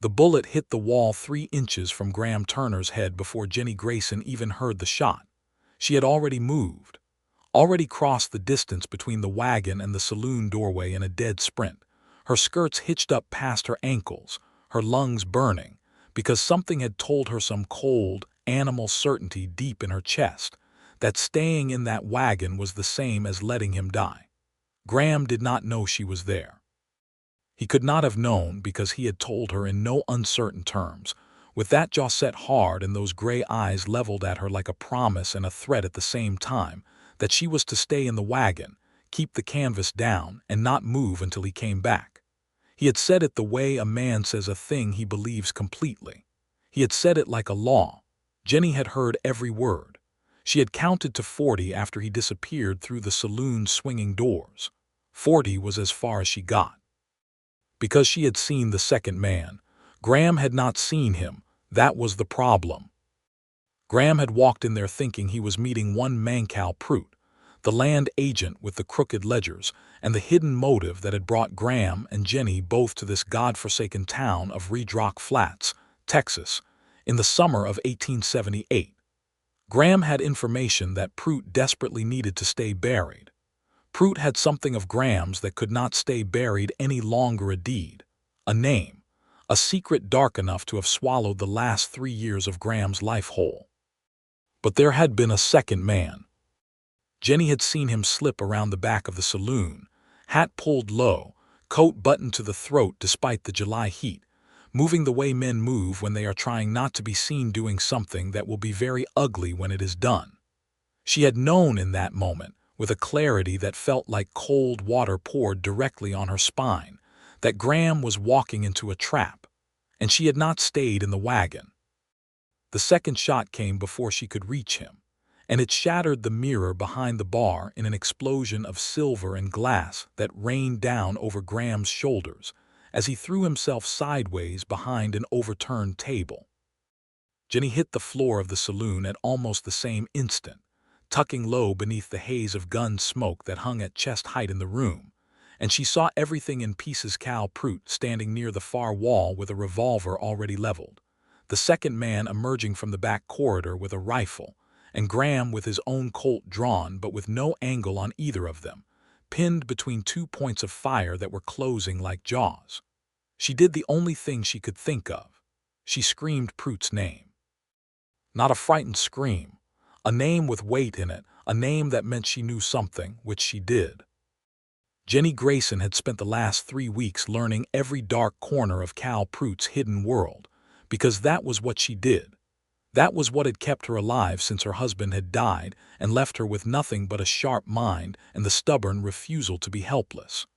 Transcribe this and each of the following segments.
The bullet hit the wall 3 inches from Graham Turner's head before Jennie Grayson even heard the shot. She had already moved, already crossed the distance between the wagon and the saloon doorway in a dead sprint, her skirts hitched up past her ankles, her lungs burning, because something had told her some cold, animal certainty deep in her chest, that staying in that wagon was the same as letting him die. Graham did not know she was there. He could not have known because he had told her in no uncertain terms, with that jaw set hard and those gray eyes leveled at her like a promise and a threat at the same time, that she was to stay in the wagon, keep the canvas down, and not move until he came back. He had said it the way a man says a thing he believes completely. He had said it like a law. Jennie had heard every word. She had counted to 40 after he disappeared through the saloon's swinging doors. 40 was as far as she got. Because she had seen the second man, Graham had not seen him. That was the problem. Graham had walked in there thinking he was meeting one Mancal Prout, the land agent with the crooked ledgers, and the hidden motive that had brought Graham and Jennie both to this godforsaken town of Red Rock Flats, Texas, in the summer of 1878. Graham had information that Prout desperately needed to stay buried. Prout had something of Graham's that could not stay buried any longer: a deed, a name, a secret dark enough to have swallowed the last 3 years of Graham's life whole. But there had been a second man. Jennie had seen him slip around the back of the saloon, hat pulled low, coat buttoned to the throat despite the July heat, moving the way men move when they are trying not to be seen doing something that will be very ugly when it is done. She had known in that moment, with a clarity that felt like cold water poured directly on her spine, that Graham was walking into a trap, and she had not stayed in the wagon. The second shot came before she could reach him, and it shattered the mirror behind the bar in an explosion of silver and glass that rained down over Graham's shoulders as he threw himself sideways behind an overturned table. Jennie hit the floor of the saloon at almost the same instant, tucking low beneath the haze of gun smoke that hung at chest height in the room, and she saw everything in pieces. Cal Prout standing near the far wall with a revolver already leveled, the second man emerging from the back corridor with a rifle, and Graham with his own Colt drawn but with no angle on either of them, pinned between 2 points of fire that were closing like jaws. She did the only thing she could think of. She screamed Prout's name. Not a frightened scream, a name with weight in it, a name that meant she knew something, which she did. Jennie Grayson had spent the last 3 weeks learning every dark corner of Cal Prout's hidden world, because that was what she did. That was what had kept her alive since her husband had died and left her with nothing but a sharp mind and the stubborn refusal to be helpless.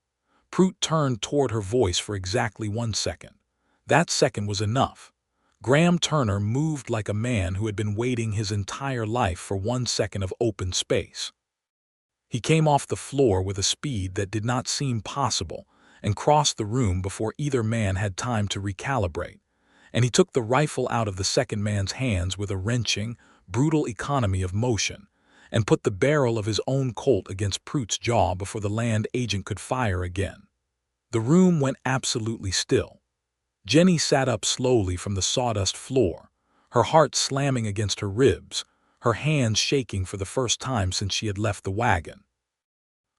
Prout turned toward her voice for exactly 1 second. That second was enough. Graham Turner moved like a man who had been waiting his entire life for 1 second of open space. He came off the floor with a speed that did not seem possible and crossed the room before either man had time to recalibrate, and he took the rifle out of the second man's hands with a wrenching, brutal economy of motion, and put the barrel of his own Colt against Prout's jaw before the land agent could fire again. The room went absolutely still. Jennie sat up slowly from the sawdust floor, her heart slamming against her ribs, her hands shaking for the first time since she had left the wagon.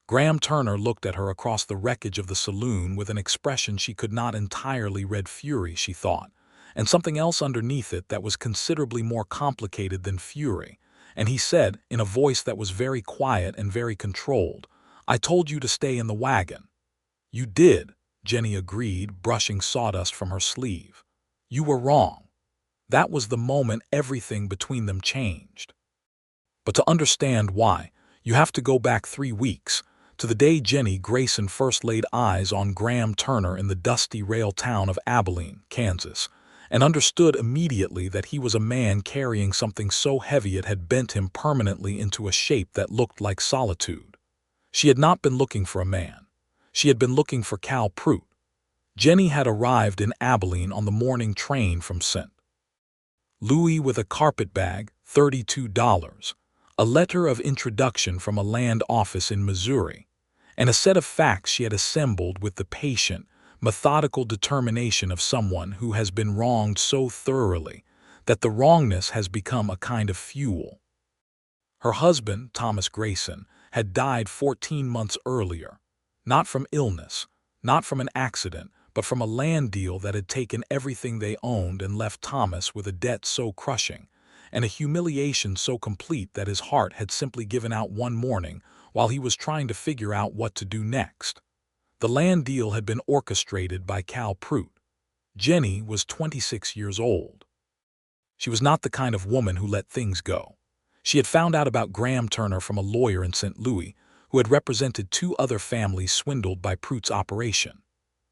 Graham Turner looked at her across the wreckage of the saloon with an expression she could not entirely read: fury, she thought, and something else underneath it that was considerably more complicated than fury, and he said, in a voice that was very quiet and very controlled, "I told you to stay in the wagon." "You did," Jennie agreed, brushing sawdust from her sleeve. "You were wrong." That was the moment everything between them changed. But to understand why, you have to go back 3 weeks, to the day Jennie Grayson first laid eyes on Graham Turner in the dusty rail town of Abilene, Kansas, and understood immediately that he was a man carrying something so heavy it had bent him permanently into a shape that looked like solitude. She had not been looking for a man. She had been looking for Cal Prout. Jennie had arrived in Abilene on the morning train from St. Louis with a carpetbag, $32, a letter of introduction from a land office in Missouri, and a set of facts she had assembled with the patient, methodical determination of someone who has been wronged so thoroughly that the wrongness has become a kind of fuel. Her husband, Thomas Grayson, had died 14 months earlier, not from illness, not from an accident, but from a land deal that had taken everything they owned and left Thomas with a debt so crushing and a humiliation so complete that his heart had simply given out one morning while he was trying to figure out what to do next. The land deal had been orchestrated by Cal Pruitt. Jennie was 26 years old. She was not the kind of woman who let things go. She had found out about Graham Turner from a lawyer in St. Louis who had represented 2 other families swindled by Pruitt's operation.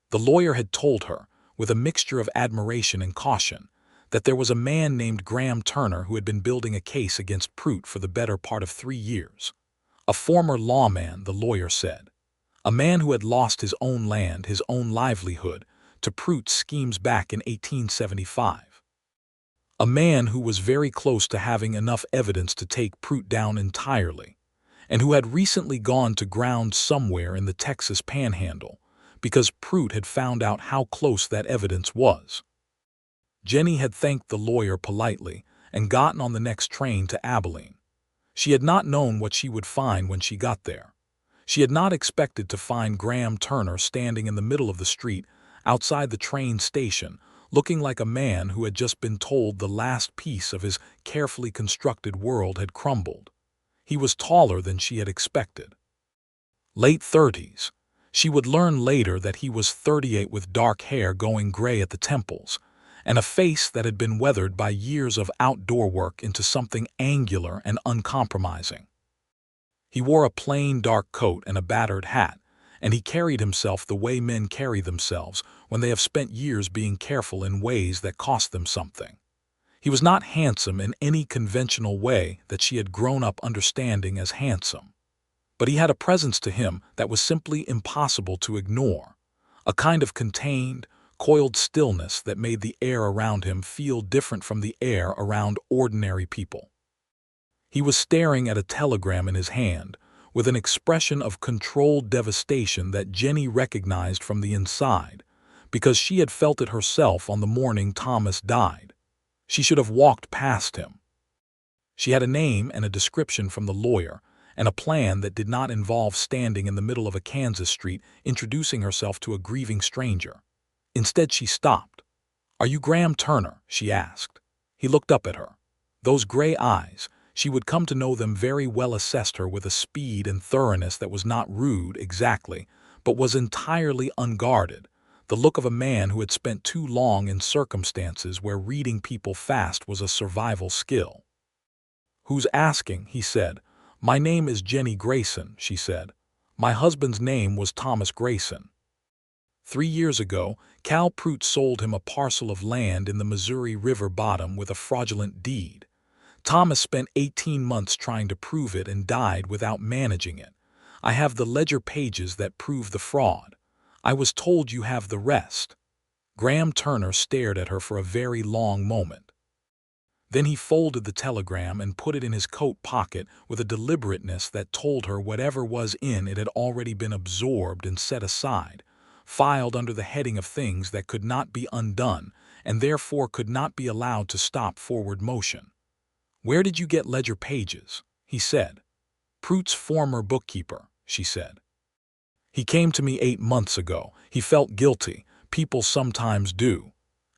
The lawyer had told her, with a mixture of admiration and caution, that there was a man named Graham Turner who had been building a case against Pruitt for the better part of 3 years. A former lawman, the lawyer said. A man who had lost his own land, his own livelihood, to Pruitt's schemes back in 1875. A man who was very close to having enough evidence to take Pruitt down entirely, and who had recently gone to ground somewhere in the Texas Panhandle because Pruitt had found out how close that evidence was. Jennie had thanked the lawyer politely and gotten on the next train to Abilene. She had not known what she would find when she got there. She had not expected to find Graham Turner standing in the middle of the street outside the train station, looking like a man who had just been told the last piece of his carefully constructed world had crumbled. He was taller than she had expected. Late 30s. She would learn later that he was 38 with dark hair going gray at the temples, and a face that had been weathered by years of outdoor work into something angular and uncompromising. He wore a plain dark coat and a battered hat, and he carried himself the way men carry themselves when they have spent years being careful in ways that cost them something. He was not handsome in any conventional way that she had grown up understanding as handsome. But he had a presence to him that was simply impossible to ignore, a kind of contained, coiled stillness that made the air around him feel different from the air around ordinary people. He was staring at a telegram in his hand with an expression of controlled devastation that Jennie recognized from the inside because she had felt it herself on the morning Thomas died. She should have walked past him. She had a name and a description from the lawyer, and a plan that did not involve standing in the middle of a Kansas street introducing herself to a grieving stranger. Instead, she stopped. "Are you Graham Turner?" she asked. He looked up at her. Those gray eyes, she would come to know them very well, assessed her with a speed and thoroughness that was not rude exactly, but was entirely unguarded, the look of a man who had spent too long in circumstances where reading people fast was a survival skill. "Who's asking?" he said. "My name is Jennie Grayson," she said. "My husband's name was Thomas Grayson. 3 years ago, Cal Pruitt sold him a parcel of land in the Missouri River bottom with a fraudulent deed. Thomas spent 18 months trying to prove it and died without managing it. I have the ledger pages that prove the fraud. I was told you have the rest." Graham Turner stared at her for a very long moment. Then he folded the telegram and put it in his coat pocket with a deliberateness that told her whatever was in it had already been absorbed and set aside, filed under the heading of things that could not be undone and therefore could not be allowed to stop forward motion. "Where did you get ledger pages?" he said. "Pruitt's former bookkeeper," she said. "He came to me 8 months ago. He felt guilty. People sometimes do."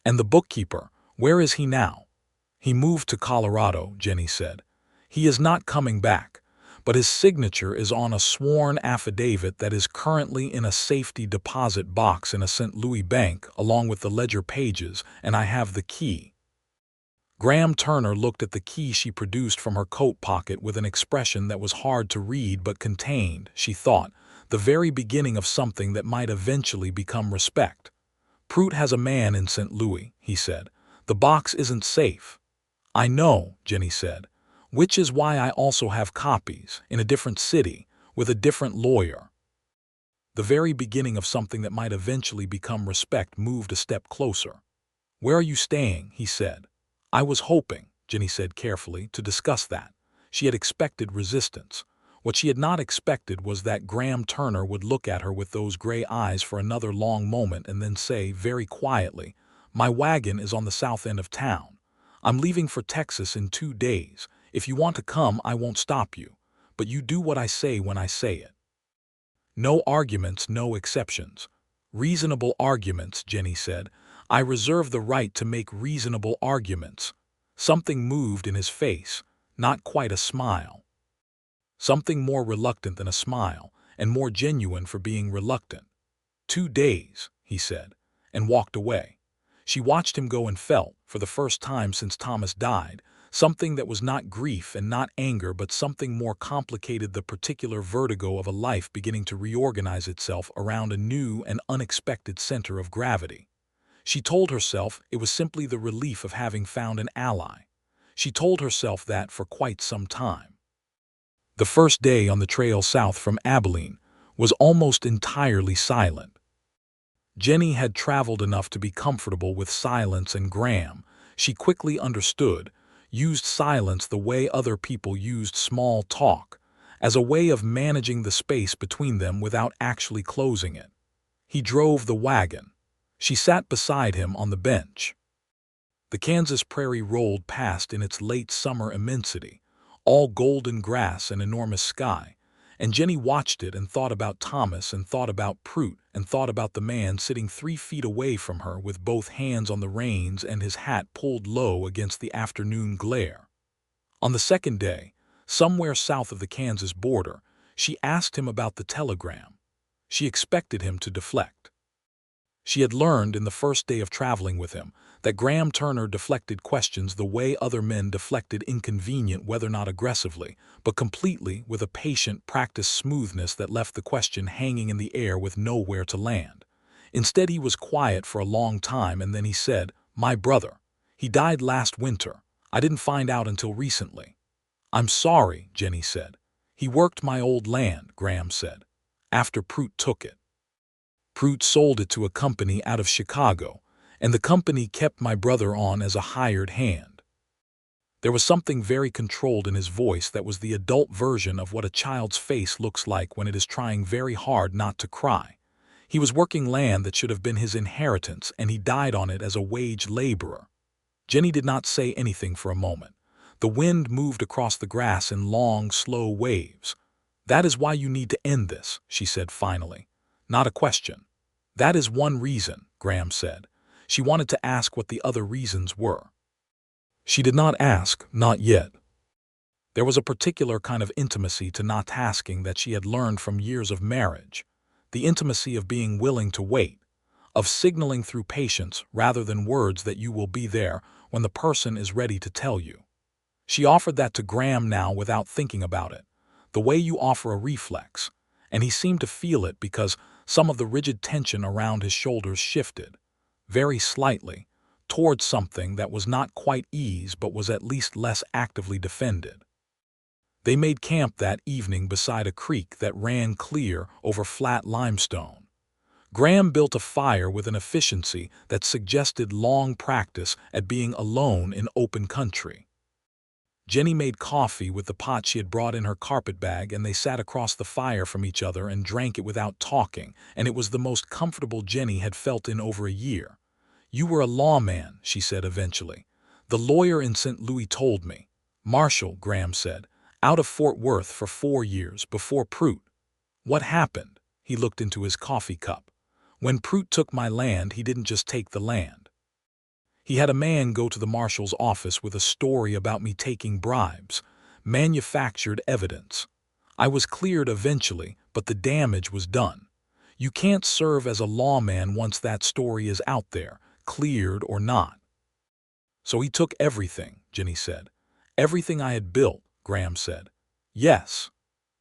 "And the bookkeeper, where is he now?" "He moved to Colorado," Jennie said. "He is not coming back, but his signature is on a sworn affidavit that is currently in a safety deposit box in a St. Louis bank along with the ledger pages, and I have the key." Graham Turner looked at the key she produced from her coat pocket with an expression that was hard to read but contained, she thought, the very beginning of something that might eventually become respect. "Pruitt has a man in St. Louis," he said. "The box isn't safe." "I know," Jennie said, "which is why I also have copies, in a different city, with a different lawyer." The very beginning of something that might eventually become respect moved a step closer. "Where are you staying?" he said. "I was hoping," Jennie said carefully, "to discuss that." She had expected resistance. What she had not expected was that Graham Turner would look at her with those gray eyes for another long moment and then say, very quietly, "My wagon is on the south end of town. I'm leaving for Texas in 2 days. If you want to come, I won't stop you. But you do what I say when I say it." No arguments, no exceptions. "Reasonable arguments," Jennie said. "I reserve the right to make reasonable arguments." Something moved in his face, not quite a smile. Something more reluctant than a smile, and more genuine for being reluctant. "2 days," he said, and walked away. She watched him go and felt, for the first time since Thomas died, something that was not grief and not anger but something more complicated, the particular vertigo of a life beginning to reorganize itself around a new and unexpected center of gravity. She told herself it was simply the relief of having found an ally. She told herself that for quite some time. The first day on the trail south from Abilene was almost entirely silent. Jennie had traveled enough to be comfortable with silence, and Graham, she quickly understood, used silence the way other people used small talk, as a way of managing the space between them without actually closing it. He drove the wagon. She sat beside him on the bench. The Kansas prairie rolled past in its late summer immensity, all golden grass and enormous sky, and Jennie watched it and thought about Thomas and thought about Prout and thought about the man sitting 3 feet away from her with both hands on the reins and his hat pulled low against the afternoon glare. On the second day, somewhere south of the Kansas border, she asked him about the telegram. She expected him to deflect. She had learned in the first day of traveling with him that Graham Turner deflected questions the way other men deflected inconvenient, whether not aggressively, but completely with a patient, practiced smoothness that left the question hanging in the air with nowhere to land. Instead, he was quiet for a long time, and then he said, "My brother. He died last winter. I didn't find out until recently." "I'm sorry," Jennie said. "He worked my old land," Graham said, "after Prout took it. Prout sold it to a company out of Chicago, and the company kept my brother on as a hired hand." There was something very controlled in his voice that was the adult version of what a child's face looks like when it is trying very hard not to cry. He was working land that should have been his inheritance, and he died on it as a wage laborer. Jennie did not say anything for a moment. The wind moved across the grass in long, slow waves. "That is why you need to end this," she said finally. Not a question. "That is one reason," Graham said. She wanted to ask what the other reasons were. She did not ask, not yet. There was a particular kind of intimacy to not asking that she had learned from years of marriage. The intimacy of being willing to wait, of signaling through patience rather than words that you will be there when the person is ready to tell you. She offered that to Graham now without thinking about it, the way you offer a reflex, and he seemed to feel it because some of the rigid tension around his shoulders shifted, very slightly, towards something that was not quite ease but was at least less actively defended. They made camp that evening beside a creek that ran clear over flat limestone. Graham built a fire with an efficiency that suggested long practice at being alone in open country. Jennie made coffee with the pot she had brought in her carpetbag, and they sat across the fire from each other and drank it without talking, and it was the most comfortable Jennie had felt in over a year. "You were a lawman," she said eventually. "The lawyer in St. Louis told me." "Marshal," Graham said, "out of Fort Worth for 4 years, before Prout." "What happened?" He looked into his coffee cup. "When Prout took my land, he didn't just take the land. He had a man go to the marshal's office with a story about me taking bribes, manufactured evidence. I was cleared eventually, but the damage was done. You can't serve as a lawman once that story is out there, cleared or not." "So he took everything," Jennie said. "Everything I had built," Graham said. "Yes."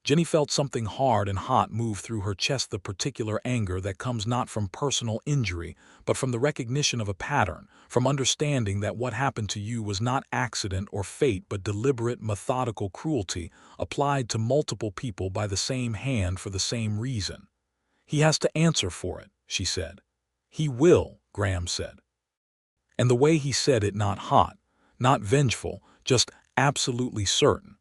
Jennie felt something hard and hot move through her chest, the particular anger that comes not from personal injury, but from the recognition of a pattern, from understanding that what happened to you was not accident or fate but deliberate, methodical cruelty applied to multiple people by the same hand for the same reason. "He has to answer for it," she said. "He will," Graham said. And the way he said it, not hot, not vengeful, just absolutely certain.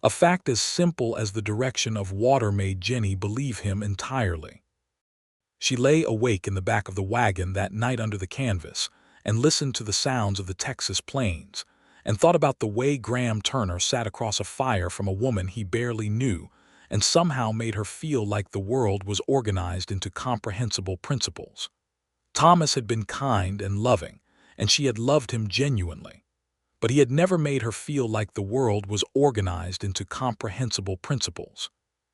A fact as simple as the direction of water made Jennie believe him entirely. She lay awake in the back of the wagon that night under the canvas and listened to the sounds of the Texas plains and thought about the way Graham Turner sat across a fire from a woman he barely knew and somehow made her feel like the world was organized into comprehensible principles. Thomas had been kind and loving, and she had loved him genuinely, but he had never made her feel like the world was organized into comprehensible principles.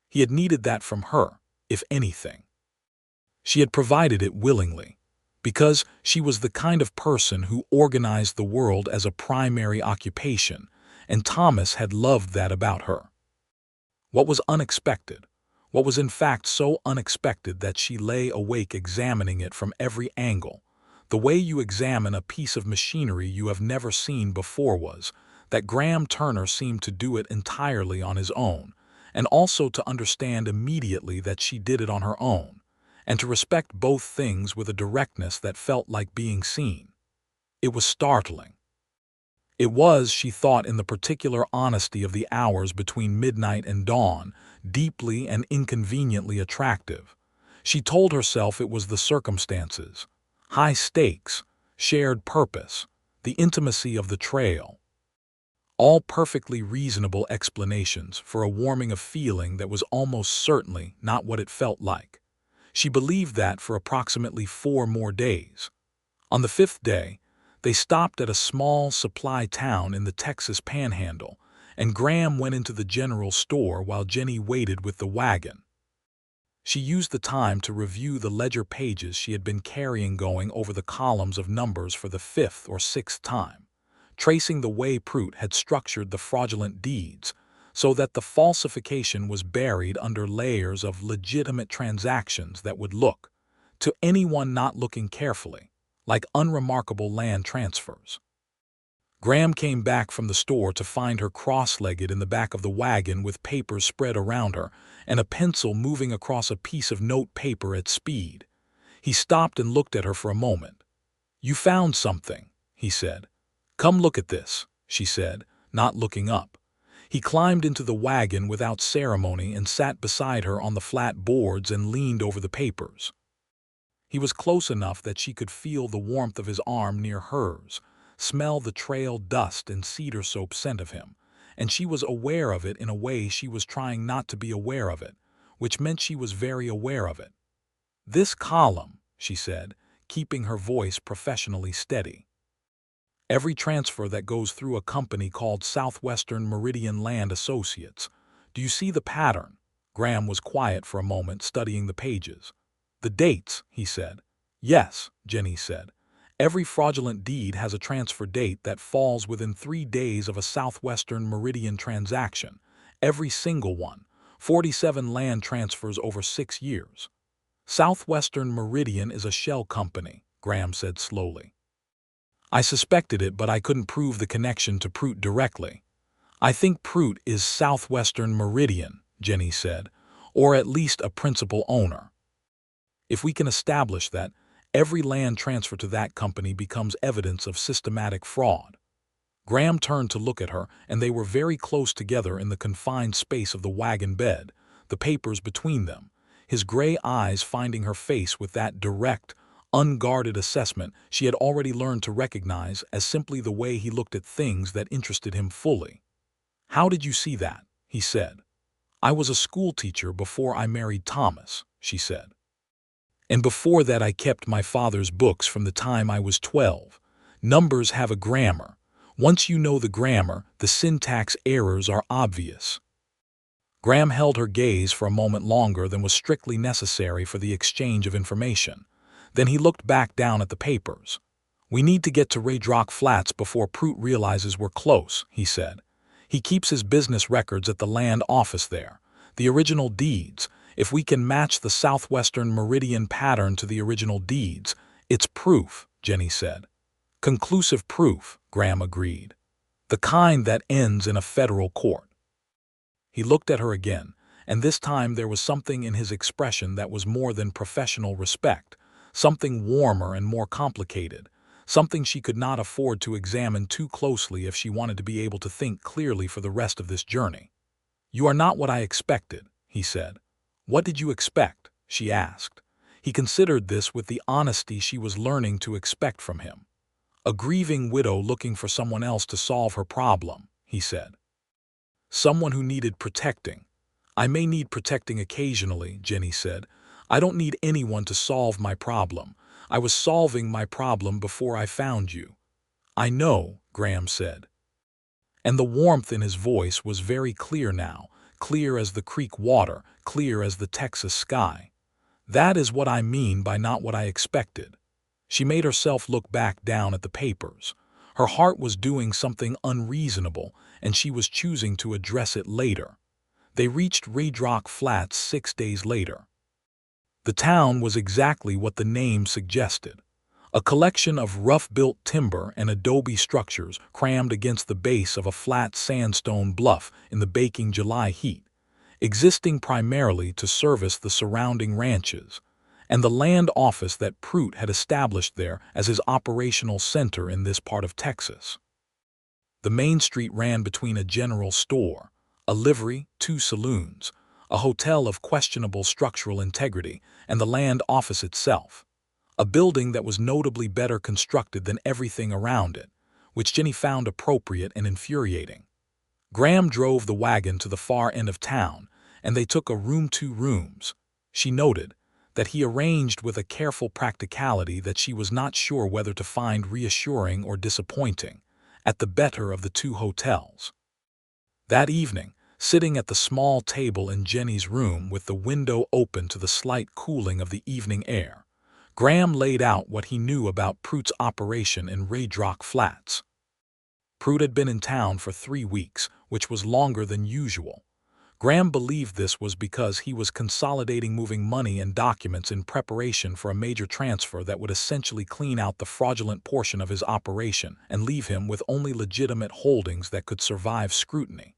He had needed that from her, if anything. She had provided it willingly, because she was the kind of person who organized the world as a primary occupation, and Thomas had loved that about her. What was unexpected? What was in fact so unexpected that she lay awake examining it from every angle, the way you examine a piece of machinery you have never seen before, was that Graham Turner seemed to do it entirely on his own, and also to understand immediately that she did it on her own, and to respect both things with a directness that felt like being seen. It was startling. It was, she thought, in the particular honesty of the hours between midnight and dawn, deeply and inconveniently attractive. She told herself it was the circumstances, high stakes, shared purpose, the intimacy of the trail. All perfectly reasonable explanations for a warming of feeling that was almost certainly not what it felt like. She believed that for approximately 4 more days. On the 5th day, they stopped at a small supply town in the Texas Panhandle, and Graham went into the general store while Jennie waited with the wagon. She used the time to review the ledger pages she had been carrying, going over the columns of numbers for the 5th or 6th time, tracing the way Prout had structured the fraudulent deeds, so that the falsification was buried under layers of legitimate transactions that would look, to anyone not looking carefully, like unremarkable land transfers. Graham came back from the store to find her cross-legged in the back of the wagon with papers spread around her and a pencil moving across a piece of note paper at speed. He stopped and looked at her for a moment. "You found something," he said. "Come look at this," she said, not looking up. He climbed into the wagon without ceremony and sat beside her on the flat boards and leaned over the papers. He was close enough that she could feel the warmth of his arm near hers, smell the trail dust and cedar soap scent of him, and she was aware of it in a way she was trying not to be aware of it, which meant she was very aware of it. "This column," she said, keeping her voice professionally steady. "Every transfer that goes through a company called Southwestern Meridian Land Associates. Do you see the pattern?" Graham was quiet for a moment, studying the pages. "The dates," he said. "Yes," Jennie said. "Every fraudulent deed has a transfer date that falls within 3 days of a Southwestern Meridian transaction. Every single one. 47 land transfers over 6 years. Southwestern Meridian is a shell company," Graham said slowly. "I suspected it, but I couldn't prove the connection to Prout directly." "I think Prout is Southwestern Meridian," Jennie said, "or at least a principal owner. If we can establish that, every land transfer to that company becomes evidence of systematic fraud." Graham turned to look at her, and they were very close together in the confined space of the wagon bed, the papers between them, his gray eyes finding her face with that direct, unguarded assessment she had already learned to recognize as simply the way he looked at things that interested him fully. "How did you see that?" he said. "I was a schoolteacher before I married Thomas," she said. "And before that I kept my father's books from the time I was 12. Numbers have a grammar. Once you know the grammar, the syntax errors are obvious." Graham held her gaze for a moment longer than was strictly necessary for the exchange of information. Then he looked back down at the papers. "We need to get to Raydrock Flats before Prout realizes we're close," he said. "He keeps his business records at the land office there. The original deeds. If we can match the Southwestern Meridian pattern to the original deeds, it's proof," Jennie said. "Conclusive proof," Graham agreed. "The kind that ends in a federal court." He looked at her again, and this time there was something in his expression that was more than professional respect, something warmer and more complicated, something she could not afford to examine too closely if she wanted to be able to think clearly for the rest of this journey. "You are not what I expected," he said. "What did you expect?" she asked. He considered this with the honesty she was learning to expect from him. "A grieving widow looking for someone else to solve her problem," he said. "Someone who needed protecting." "I may need protecting occasionally," Jennie said. "I don't need anyone to solve my problem. I was solving my problem before I found you." "I know," Graham said. And the warmth in his voice was very clear now, clear as the creek water, clear as the Texas sky. "That is what I mean by not what I expected." She made herself look back down at the papers. Her heart was doing something unreasonable, and she was choosing to address it later. They reached Red Rock Flats 6 days later. The town was exactly what the name suggested. A collection of rough-built timber and adobe structures crammed against the base of a flat sandstone bluff in the baking July heat, existing primarily to service the surrounding ranches, and the land office that Prout had established there as his operational center in this part of Texas. The main street ran between a general store, a livery, 2 saloons, a hotel of questionable structural integrity, and the land office itself, a building that was notably better constructed than everything around it, which Jennie found appropriate and infuriating. Graham drove the wagon to the far end of town, and they took a room 2 rooms. She noted that he arranged with a careful practicality that she was not sure whether to find reassuring or disappointing, at the better of the 2 hotels. That evening, sitting at the small table in Jennie's room with the window open to the slight cooling of the evening air, Graham laid out what he knew about Prout's operation in Red Rock Flats. Prout had been in town for 3 weeks, which was longer than usual. Graham believed this was because he was consolidating moving money and documents in preparation for a major transfer that would essentially clean out the fraudulent portion of his operation and leave him with only legitimate holdings that could survive scrutiny.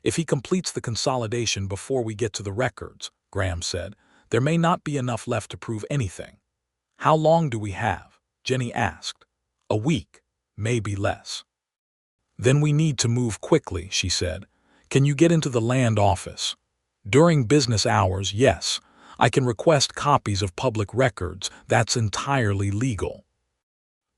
"If he completes the consolidation before we get to the records," Graham said, "there may not be enough left to prove anything." "How long do we have?" Jennie asked. "A week, maybe less." "Then we need to move quickly," she said. "Can you get into the land office?" "During business hours, yes. I can request copies of public records. That's entirely legal."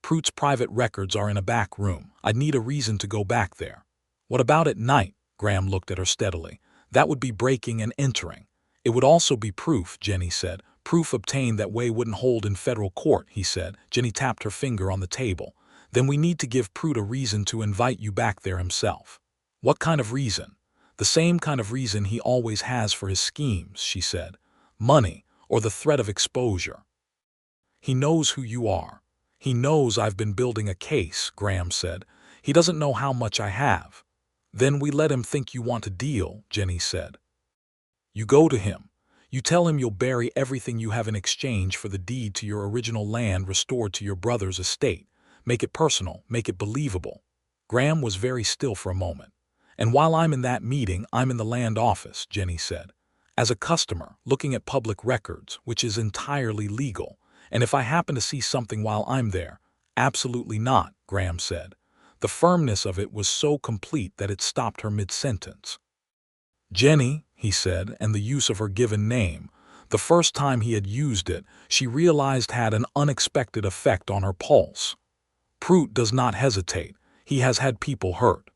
"Prout's private records are in a back room. I'd need a reason to go back there." "What about at night?" Graham looked at her steadily. "That would be breaking and entering." "It would also be proof," Jennie said. "Proof obtained that way wouldn't hold in federal court," he said. Jennie tapped her finger on the table. "Then we need to give Prout a reason to invite you back there himself." "What kind of reason?" "The same kind of reason he always has for his schemes," she said. "Money, or the threat of exposure." "He knows who you are. He knows I've been building a case," Graham said. "He doesn't know how much I have." "Then we let him think you want a deal," Jennie said. "You go to him. You tell him you'll bury everything you have in exchange for the deed to your original land restored to your brother's estate. Make it personal, make it believable." Graham was very still for a moment. "And while I'm in that meeting, I'm in the land office," Jennie said. "As a customer, looking at public records, which is entirely legal. And if I happen to see something while I'm there—" "Absolutely not," Graham said. The firmness of it was so complete that it stopped her mid-sentence. "Jennie," he said, and the use of her given name, the first time he had used it, she realized had an unexpected effect on her pulse. "Prout does not hesitate. He has had people hurt.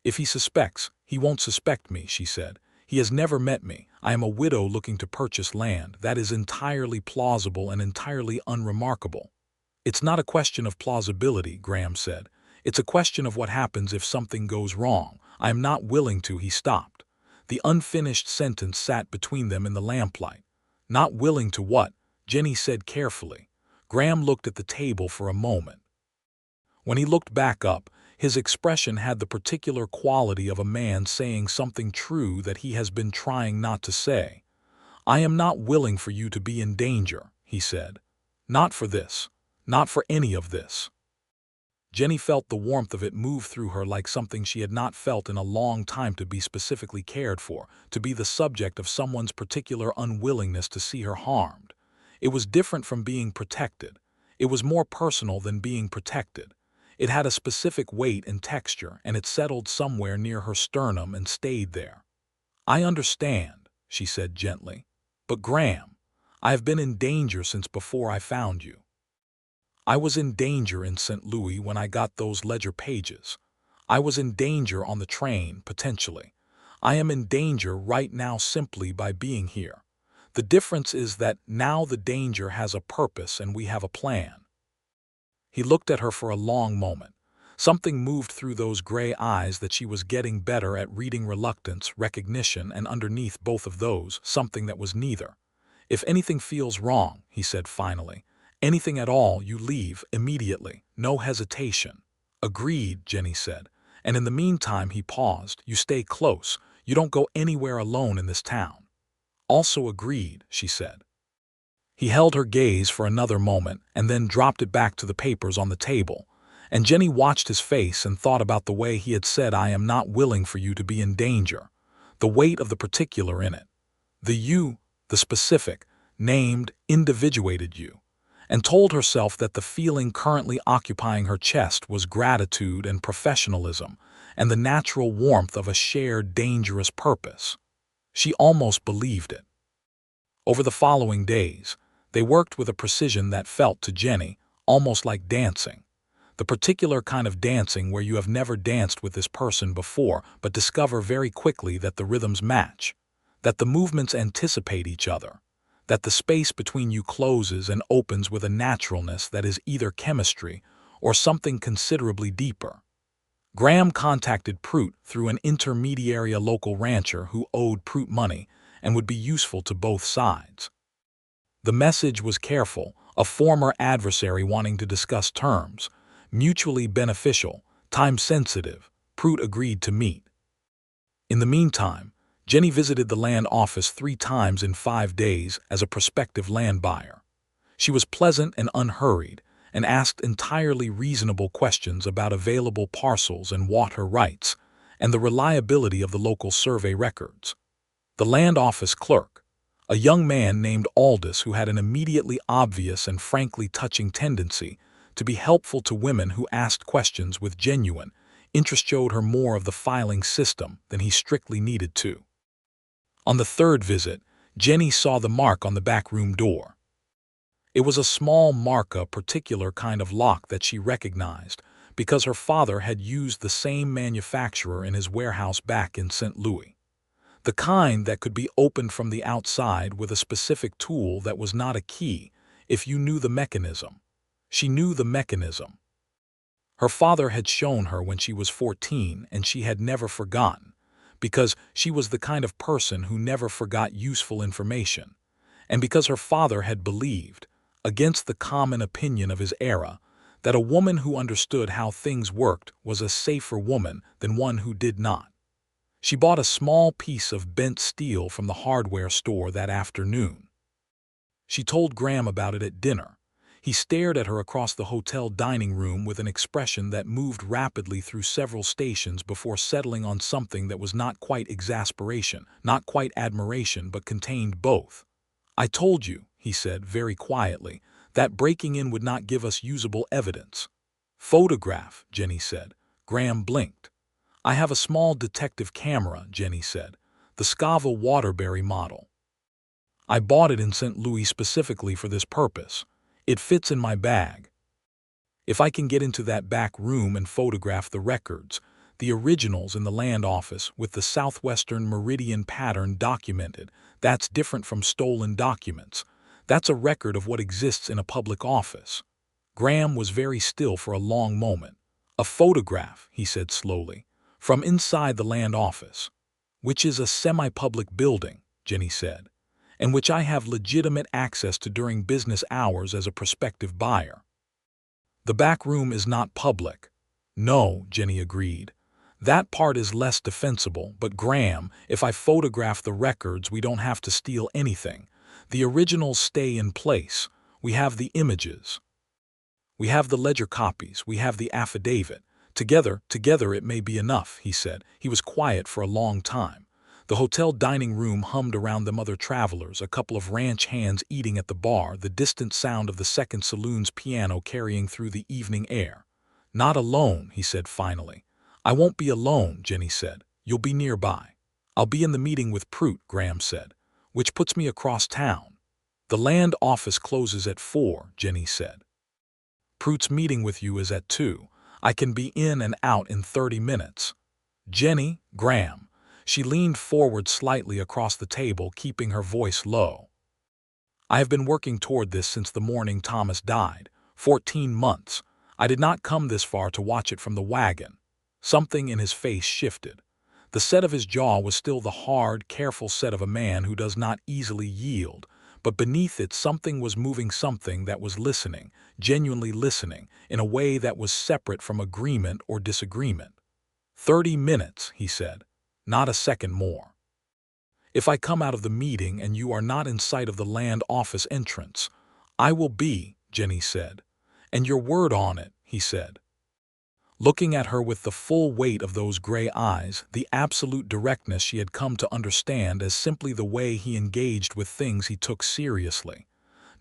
If he suspects, he won't suspect me," she said. "He has never met me. I am a widow looking to purchase land. That is entirely plausible and entirely unremarkable." "It's not a question of plausibility," Graham said. "It's a question of what happens if something goes wrong. I am not willing to." He stopped. The unfinished sentence sat between them in the lamplight. "Not willing to what?" Jennie said carefully. Graham looked at the table for a moment. When he looked back up, his expression had the particular quality of a man saying something true that he has been trying not to say. "I am not willing for you to be in danger," he said. "Not for this. Not for any of this." Jennie felt the warmth of it move through her like something she had not felt in a long time, to be specifically cared for, to be the subject of someone's particular unwillingness to see her harmed. It was different from being protected. It was more personal than being protected. It had a specific weight and texture, and it settled somewhere near her sternum and stayed there. "I understand," she said gently. "But Graham, I have been in danger since before I found you. I was in danger in St. Louis when I got those ledger pages. I was in danger on the train, potentially. I am in danger right now simply by being here. The difference is that now the danger has a purpose and we have a plan." He looked at her for a long moment. Something moved through those gray eyes that she was getting better at reading reluctance, recognition, and underneath both of those, something that was neither. "If anything feels wrong," he said finally, "anything at all, you leave immediately, no hesitation." "Agreed," Jennie said. "And in the meantime," he paused, "you stay close. You don't go anywhere alone in this town." "Also agreed," she said. He held her gaze for another moment and then dropped it back to the papers on the table. And Jennie watched his face and thought about the way he had said, "I am not willing for you to be in danger." The weight of the particular in it. The you, the specific, named, individuated you. And told herself that the feeling currently occupying her chest was gratitude and professionalism and the natural warmth of a shared dangerous purpose. She almost believed it. Over the following days, they worked with a precision that felt to Jennie almost like dancing. The particular kind of dancing where you have never danced with this person before but discover very quickly that the rhythms match, that the movements anticipate each other, that the space between you closes and opens with a naturalness that is either chemistry or something considerably deeper. Graham contacted Prout through an intermediary, a local rancher who owed Prout money and would be useful to both sides. The message was careful, a former adversary wanting to discuss terms, mutually beneficial, time-sensitive. Prout agreed to meet. In the meantime, Jennie visited the land office 3 times in 5 days as a prospective land buyer. She was pleasant and unhurried, and asked entirely reasonable questions about available parcels and water rights, and the reliability of the local survey records. The land office clerk, a young man named Aldous who had an immediately obvious and frankly touching tendency to be helpful to women who asked questions with genuine interest, showed her more of the filing system than he strictly needed to. On the 3rd visit, Jennie saw the mark on the back room door. It was a small mark, a particular kind of lock that she recognized because her father had used the same manufacturer in his warehouse back in St. Louis. The kind that could be opened from the outside with a specific tool that was not a key if you knew the mechanism. She knew the mechanism. Her father had shown her when she was 14, and she had never forgotten, because she was the kind of person who never forgot useful information, and because her father had believed, against the common opinion of his era, that a woman who understood how things worked was a safer woman than one who did not. She bought a small piece of bent steel from the hardware store that afternoon. She told Graham about it at dinner. He stared at her across the hotel dining room with an expression that moved rapidly through several stations before settling on something that was not quite exasperation, not quite admiration, but contained both. "I told you," he said very quietly, "that breaking in would not give us usable evidence." "Photograph," Jennie said. Graham blinked. "I have a small detective camera," Jennie said, "the Scava Waterbury model. I bought it in St. Louis specifically for this purpose. It fits in my bag. If I can get into that back room and photograph the records, the originals in the land office with the southwestern meridian pattern documented, that's different from stolen documents. That's a record of what exists in a public office." Graham was very still for a long moment. "A photograph," he said slowly, "from inside the land office, which is a semi-public building," Jennie said, "and which I have legitimate access to during business hours as a prospective buyer." "The back room is not public." "No," Jennie agreed. "That part is less defensible, but Graham, if I photograph the records, we don't have to steal anything. The originals stay in place. We have the images. We have the ledger copies. We have the affidavit. Together it may be enough," he said. He was quiet for a long time. The hotel dining room hummed around them, other travelers, a couple of ranch hands eating at the bar, the distant sound of the second saloon's piano carrying through the evening air. "Not alone," he said finally. "I won't be alone," Jennie said. "You'll be nearby." "I'll be in the meeting with Prout," Graham said, "which puts me across town." "The land office closes at 4, Jennie said. "Prout's meeting with you is at 2. I can be in and out in 30 minutes. "Jennie, Graham." She leaned forward slightly across the table, keeping her voice low. "I have been working toward this since the morning Thomas died. 14 months. I did not come this far to watch it from the wagon." Something in his face shifted. The set of his jaw was still the hard, careful set of a man who does not easily yield, but beneath it something was moving, something that was listening, genuinely listening, in a way that was separate from agreement or disagreement. 30 minutes, he said. Not a second more. "If I come out of the meeting and you are not in sight of the land office entrance, I will be," Jennie said. "And your word on it," he said. Looking at her with the full weight of those gray eyes, the absolute directness she had come to understand as simply the way he engaged with things he took seriously.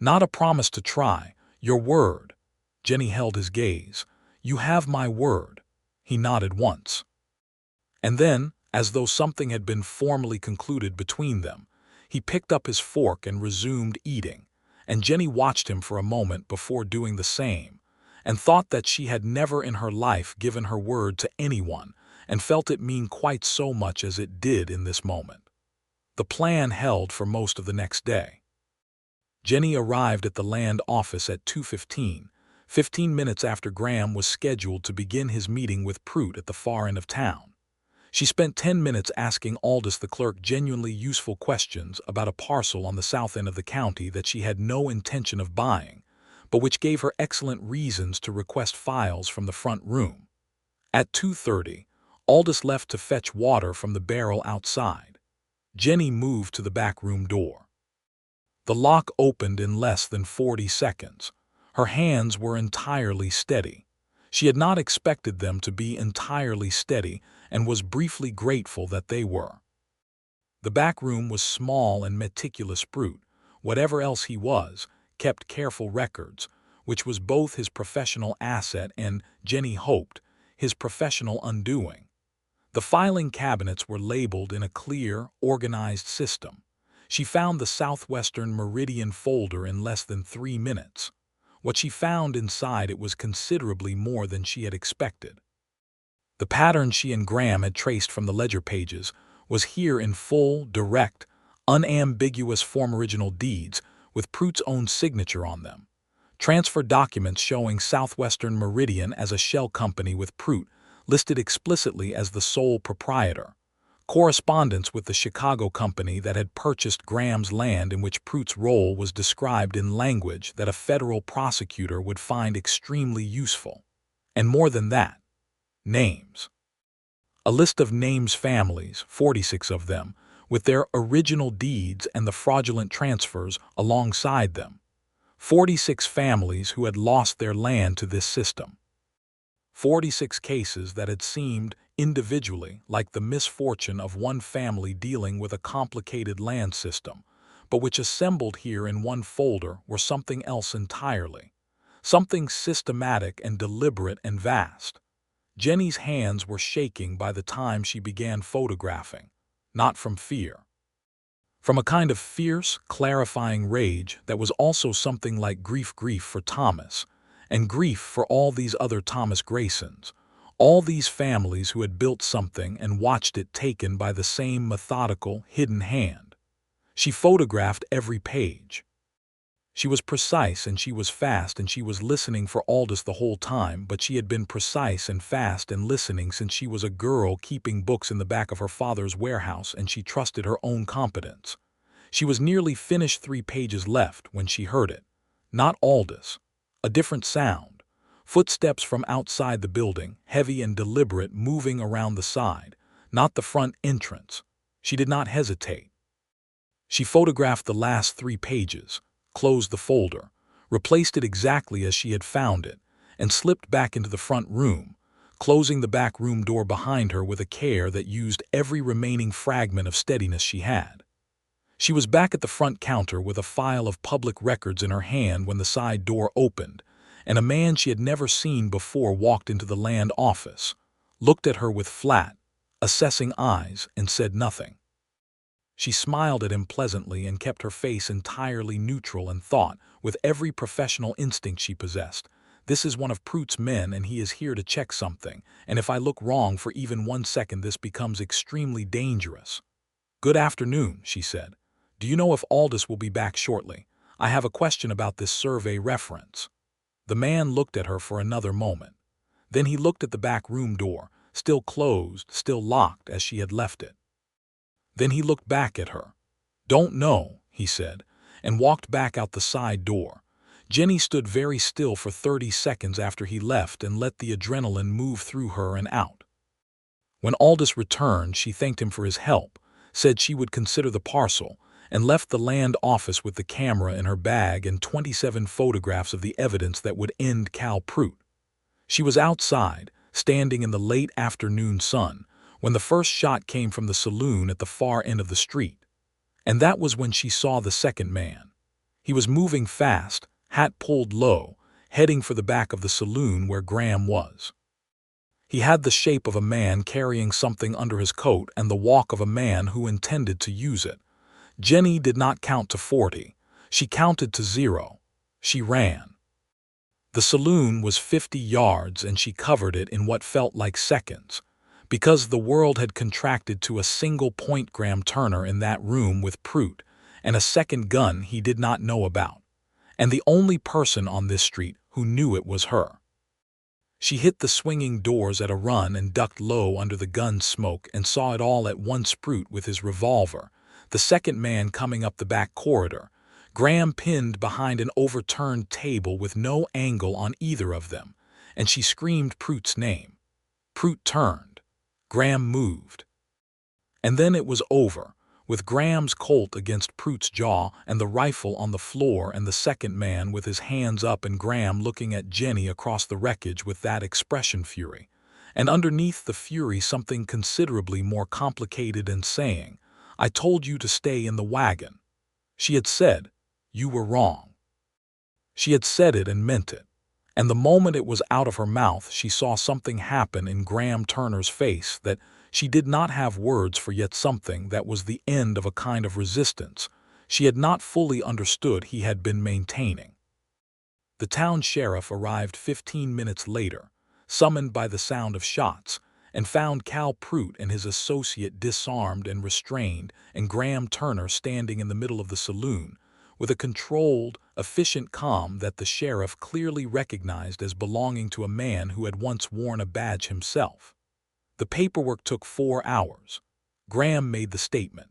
"Not a promise to try. Your word." Jennie held his gaze. "You have my word." He nodded once. And then, as though something had been formally concluded between them, he picked up his fork and resumed eating, and Jennie watched him for a moment before doing the same, and thought that she had never in her life given her word to anyone, and felt it mean quite so much as it did in this moment. The plan held for most of the next day. Jennie arrived at the land office at 2:15, 15 minutes after Graham was scheduled to begin his meeting with Prout at the far end of town. She spent 10 minutes asking Aldous the clerk genuinely useful questions about a parcel on the south end of the county that she had no intention of buying, but which gave her excellent reasons to request files from the front room. At 2:30, Aldous left to fetch water from the barrel outside. Jennie moved to the back room door. The lock opened in less than 40 seconds. Her hands were entirely steady. She had not expected them to be entirely steady, and was briefly grateful that they were. The back room was small and meticulous. Prout, whatever else he was, kept careful records, which was both his professional asset and, Jennie hoped, his professional undoing. The filing cabinets were labeled in a clear, organized system. She found the Southwestern Meridian folder in less than 3 minutes. What she found inside it was considerably more than she had expected. The pattern she and Graham had traced from the ledger pages was here in full, direct, unambiguous form: original deeds with Prout's own signature on them. Transfer documents showing Southwestern Meridian as a shell company with Prout listed explicitly as the sole proprietor. Correspondence with the Chicago company that had purchased Graham's land, in which Prout's role was described in language that a federal prosecutor would find extremely useful. And more than that, names. A list of names, families, 46 of them, with their original deeds and the fraudulent transfers alongside them. 46 families who had lost their land to this system. 46 cases that had seemed, individually, like the misfortune of one family dealing with a complicated land system, but which assembled here in one folder were something else entirely. Something systematic and deliberate and vast. Jennie's hands were shaking by the time she began photographing, not from fear. From a kind of fierce, clarifying rage that was also something like grief for Thomas, and grief for all these other Thomas Graysons, all these families who had built something and watched it taken by the same methodical, hidden hand. She photographed every page. She was precise and she was fast, and she was listening for Aldous the whole time, but she had been precise and fast and listening since she was a girl keeping books in the back of her father's warehouse, and she trusted her own competence. She was nearly finished, 3 pages left, when she heard it. Not Aldous. A different sound. Footsteps from outside the building, heavy and deliberate, moving around the side, not the front entrance. She did not hesitate. She photographed the last 3 pages, closed the folder, replaced it exactly as she had found it, and slipped back into the front room, closing the back room door behind her with a care that used every remaining fragment of steadiness she had. She was back at the front counter with a file of public records in her hand when the side door opened, and a man she had never seen before walked into the land office, looked at her with flat, assessing eyes, and said nothing. She smiled at him pleasantly and kept her face entirely neutral and thought, with every professional instinct she possessed, "This is one of Prute's men and he is here to check something, and if I look wrong for even 1 second this becomes extremely dangerous." "Good afternoon," she said. "Do you know if Aldous will be back shortly? I have a question about this survey reference." The man looked at her for another moment. Then he looked at the back room door, still closed, still locked as she had left it. Then he looked back at her. "Don't know," he said, and walked back out the side door. Jennie stood very still for 30 seconds after he left and let the adrenaline move through her and out. When Aldous returned, she thanked him for his help, said she would consider the parcel, and left the land office with the camera in her bag and 27 photographs of the evidence that would end Cal Prute. She was outside, standing in the late afternoon sun, when the first shot came from the saloon at the far end of the street. And that was when she saw the second man. He was moving fast, hat pulled low, heading for the back of the saloon where Graham was. He had the shape of a man carrying something under his coat and the walk of a man who intended to use it. Jennie did not count to 40. She counted to 0. She ran. The saloon was 50 yards and she covered it in what felt like seconds. Because the world had contracted to a single point, Graham Turner in that room with Prute, and a second gun he did not know about. And the only person on this street who knew it was her. She hit the swinging doors at a run and ducked low under the gun smoke and saw it all at once: Prute with his revolver, the second man coming up the back corridor, Graham pinned behind an overturned table with no angle on either of them, and she screamed Prute's name. Prute turned. Graham moved. And then it was over, with Graham's Colt against Prute's jaw and the rifle on the floor and the second man with his hands up and Graham looking at Jennie across the wreckage with that expression: fury. And underneath the fury something considerably more complicated and saying, "I told you to stay in the wagon." She had said, "You were wrong." She had said it and meant it. And the moment it was out of her mouth she saw something happen in Graham Turner's face that she did not have words for, yet something that was the end of a kind of resistance she had not fully understood he had been maintaining. The town sheriff arrived 15 minutes later, summoned by the sound of shots, and found Cal Prute and his associate disarmed and restrained, and Graham Turner standing in the middle of the saloon, with a controlled, efficient calm that the sheriff clearly recognized as belonging to a man who had once worn a badge himself. The paperwork took 4 hours. Graham made the statement.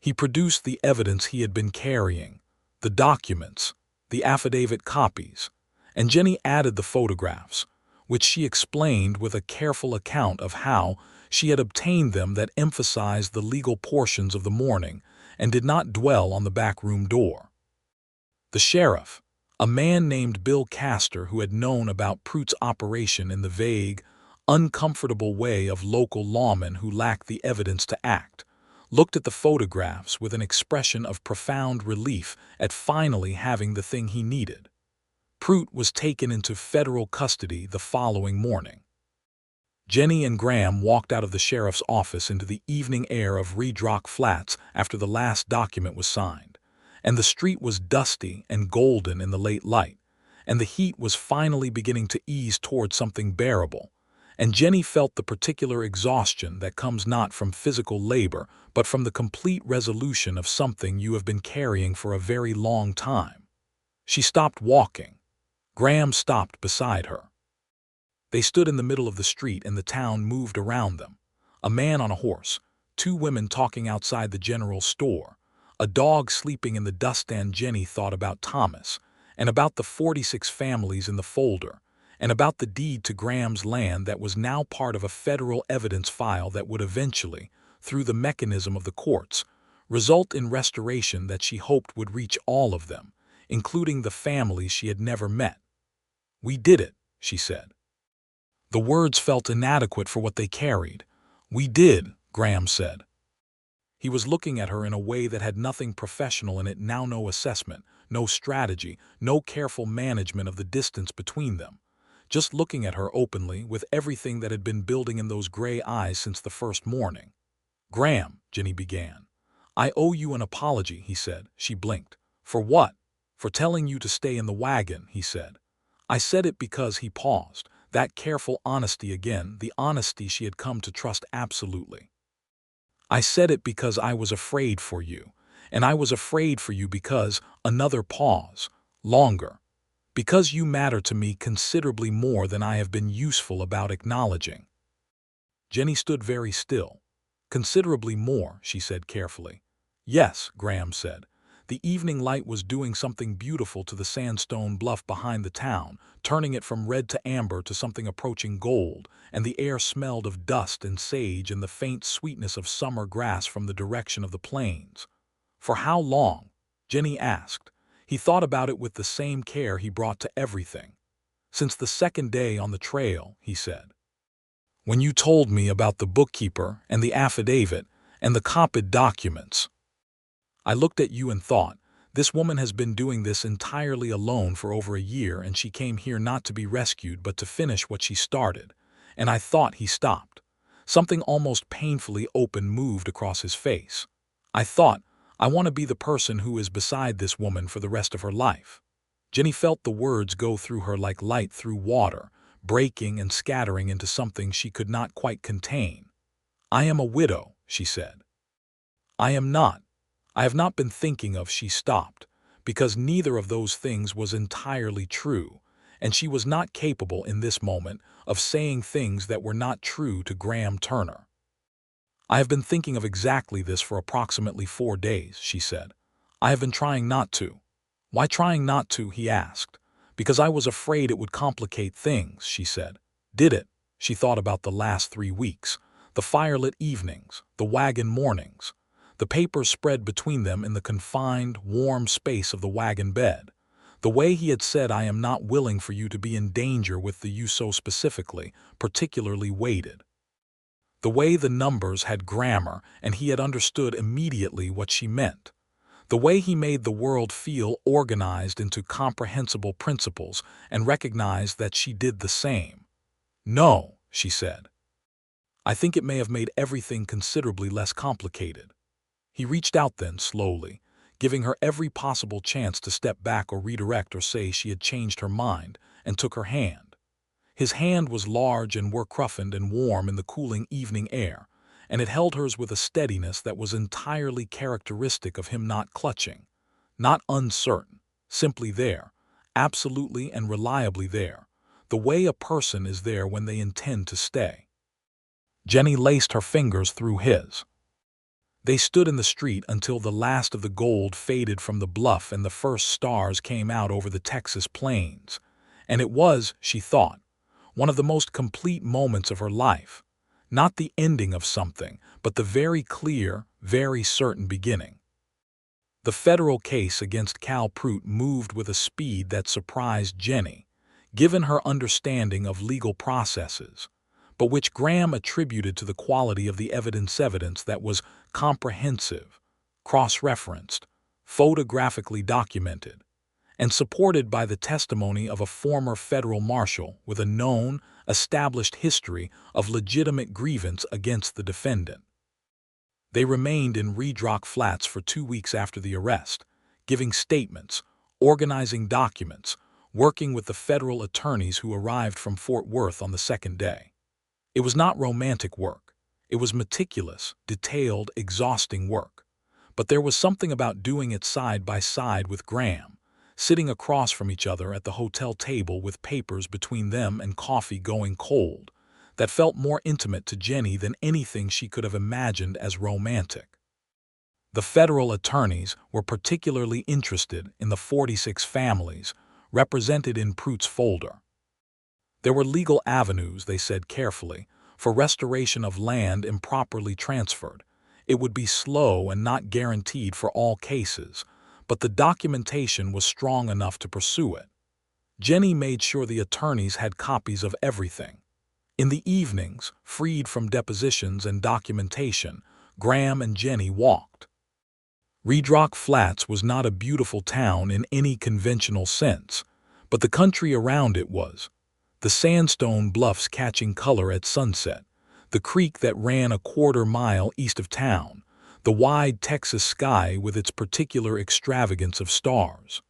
He produced the evidence he had been carrying, the documents, the affidavit copies, and Jennie added the photographs, which she explained with a careful account of how she had obtained them that emphasized the legal portions of the morning and did not dwell on the back room door. The sheriff, a man named Bill Castor who had known about Prute's operation in the vague, uncomfortable way of local lawmen who lacked the evidence to act, looked at the photographs with an expression of profound relief at finally having the thing he needed. Prute was taken into federal custody the following morning. Jennie and Graham walked out of the sheriff's office into the evening air of Red Rock Flats after the last document was signed, and the street was dusty and golden in the late light, and the heat was finally beginning to ease toward something bearable, and Jennie felt the particular exhaustion that comes not from physical labor but from the complete resolution of something you have been carrying for a very long time. She stopped walking. Graham stopped beside her. They stood in the middle of the street and the town moved around them. A man on a horse, 2 women talking outside the general store, a dog sleeping in the dust, and Jennie thought about Thomas, and about the 46 families in the folder, and about the deed to Graham's land that was now part of a federal evidence file that would eventually, through the mechanism of the courts, result in restoration that she hoped would reach all of them, including the families she had never met. "We did it," she said. The words felt inadequate for what they carried. "We did," Graham said. He was looking at her in a way that had nothing professional in it now, no assessment, no strategy, no careful management of the distance between them. Just looking at her openly with everything that had been building in those gray eyes since the first morning. "Graham," Jennie began, "I owe you an apology," he said. She blinked. "For what?" "For telling you to stay in the wagon," he said. I said it because he paused. That careful honesty again, the honesty she had come to trust absolutely. "I said it because I was afraid for you. And I was afraid for you because," another pause, longer, "because you matter to me considerably more than I have been useful about acknowledging." Jennie stood very still. "Considerably more," she said carefully. "Yes," Graham said. The evening light was doing something beautiful to the sandstone bluff behind the town, turning it from red to amber to something approaching gold, and the air smelled of dust and sage and the faint sweetness of summer grass from the direction of the plains. "For how long?" Jennie asked. He thought about it with the same care he brought to everything. "Since the second day on the trail," he said. "When you told me about the bookkeeper and the affidavit and the copied documents. I looked at you and thought, this woman has been doing this entirely alone for over a year, and she came here not to be rescued but to finish what she started." And I thought. He stopped. Something almost painfully open moved across his face. "I thought, I want to be the person who is beside this woman for the rest of her life." Jennie felt the words go through her like light through water, breaking and scattering into something she could not quite contain. "I am a widow," she said. "I am not. I have not been thinking of." She stopped, because neither of those things was entirely true, and she was not capable in this moment of saying things that were not true to Graham Turner. "I have been thinking of exactly this for approximately 4 days," she said. "I have been trying not to." "Why trying not to?" he asked. "Because I was afraid it would complicate things," she said. "Did it?" She thought about the last 3 weeks, the firelit evenings, the wagon mornings, the papers spread between them in the confined, warm space of the wagon bed. The way he had said, "I am not willing for you to be in danger," with the "you" so specifically, particularly weighted. The way the numbers had grammar and he had understood immediately what she meant. The way he made the world feel organized into comprehensible principles and recognized that she did the same. "No," she said. "I think it may have made everything considerably less complicated." He reached out then, slowly, giving her every possible chance to step back or redirect or say she had changed her mind, and took her hand. His hand was large and work-roughened and warm in the cooling evening air, and it held hers with a steadiness that was entirely characteristic of him, not clutching, not uncertain, simply there, absolutely and reliably there, the way a person is there when they intend to stay. Jennie laced her fingers through his. They stood in the street until the last of the gold faded from the bluff and the first stars came out over the Texas plains, and it was, she thought, one of the most complete moments of her life. Not the ending of something, but the very clear, very certain beginning. The federal case against Cal Pruitt moved with a speed that surprised Jennie, given her understanding of legal processes, but which Graham attributed to the quality of the evidence that was comprehensive, cross-referenced, photographically documented, and supported by the testimony of a former federal marshal with a known, established history of legitimate grievance against the defendant. They remained in Red Rock Flats for 2 weeks after the arrest, giving statements, organizing documents, working with the federal attorneys who arrived from Fort Worth on the second day. It was not romantic work. It was meticulous, detailed, exhausting work. But there was something about doing it side by side with Graham, sitting across from each other at the hotel table with papers between them and coffee going cold, that felt more intimate to Jennie than anything she could have imagined as romantic. The federal attorneys were particularly interested in the 46 families represented in Pruitt's folder. There were legal avenues, they said carefully, for restoration of land improperly transferred. It would be slow and not guaranteed for all cases, but the documentation was strong enough to pursue it. Jennie made sure the attorneys had copies of everything. In the evenings, freed from depositions and documentation, Graham and Jennie walked. Red Rock Flats was not a beautiful town in any conventional sense, but the country around it was. The sandstone bluffs catching color at sunset, the creek that ran a 1/4 mile east of town, the wide Texas sky with its particular extravagance of stars.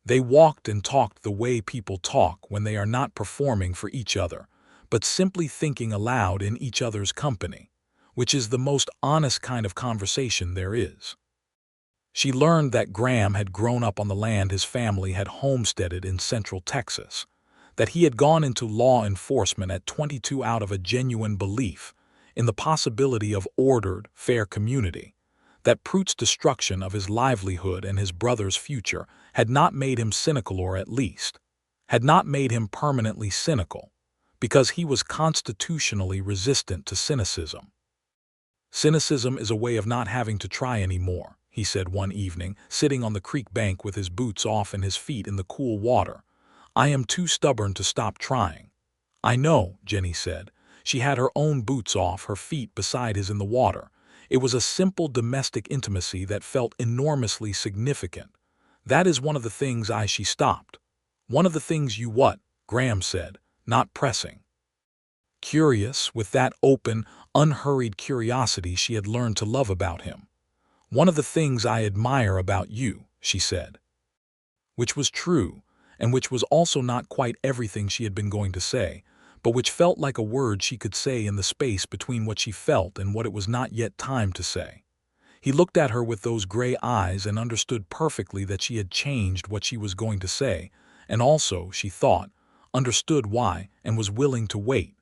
They walked and talked the way people talk when they are not performing for each other, but simply thinking aloud in each other's company, which is the most honest kind of conversation there is. She learned that Graham had grown up on the land his family had homesteaded in central Texas, that he had gone into law enforcement at 22 out of a genuine belief in the possibility of ordered, fair community, that Pruitt's destruction of his livelihood and his brother's future had not made him cynical, or at least had not made him permanently cynical, because he was constitutionally resistant to cynicism. "Cynicism is a way of not having to try anymore," he said one evening, sitting on the creek bank with his boots off and his feet in the cool water. "I am too stubborn to stop trying." "I know," Jennie said. She had her own boots off, her feet beside his in the water. It was a simple domestic intimacy that felt enormously significant. "That is one of the things she stopped." "One of the things you what?" Graham said, not pressing. Curious, with that open, unhurried curiosity she had learned to love about him. "One of the things I admire about you," she said. Which was true, and which was also not quite everything she had been going to say, but which felt like a word she could say in the space between what she felt and what it was not yet time to say. He looked at her with those gray eyes and understood perfectly that she had changed what she was going to say, and also, she thought, understood why and was willing to wait.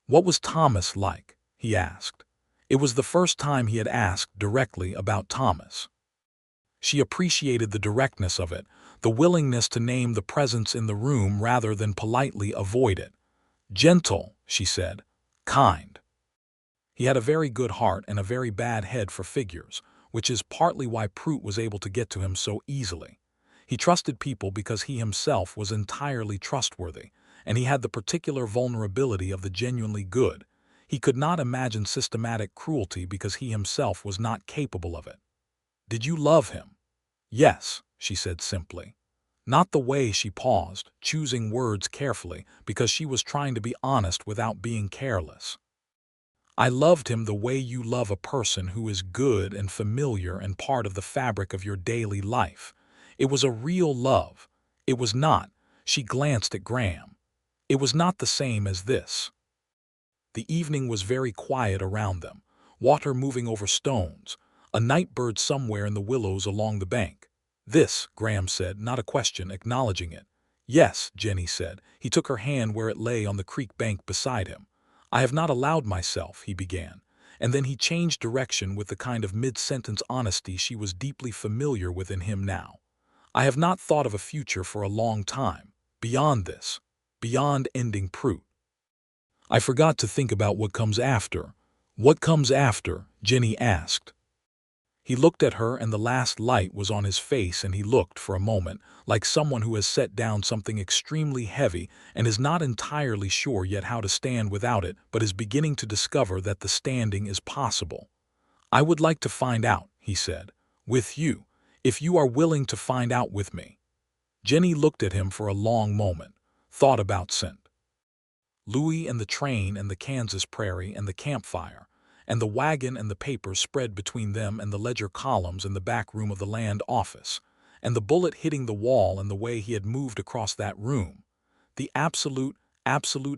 "What was Thomas like?" he asked. It was the first time he had asked directly about Thomas. She appreciated the directness of it, the willingness to name the presence in the room rather than politely avoid it. "Gentle," she said. "Kind." He had a very good heart and a very bad head for figures, which is partly why Pruitt was able to get to him so easily. He trusted people because he himself was entirely trustworthy, and he had the particular vulnerability of the genuinely good. He could not imagine systematic cruelty because he himself was not capable of it. "Did you love him?" "Yes," she said simply. Not the way she paused, choosing words carefully, because she was trying to be honest without being careless. "I loved him the way you love a person who is good and familiar and part of the fabric of your daily life. It was a real love. It was not," she glanced at Graham. "It was not the same as this." The evening was very quiet around them, water moving over stones, a night bird somewhere in the willows along the bank. "This," Graham said, not a question, acknowledging it. "Yes," Jennie said. He took her hand where it lay on the creek bank beside him. "I have not allowed myself," he began, and then he changed direction with the kind of mid-sentence honesty she was deeply familiar with in him now. "I have not thought of a future for a long time, beyond this, beyond ending Pruitt. I forgot to think about what comes after." "What comes after?" Jennie asked. He looked at her and the last light was on his face, and he looked, for a moment, like someone who has set down something extremely heavy and is not entirely sure yet how to stand without it, but is beginning to discover that the standing is possible. "I would like to find out," he said, "with you, if you are willing to find out with me." Jennie looked at him for a long moment, thought about St. Louis and the train and the Kansas prairie and the campfire, and the wagon and the papers spread between them and the ledger columns in the back room of the land office, and the bullet hitting the wall and the way he had moved across that room. The absolute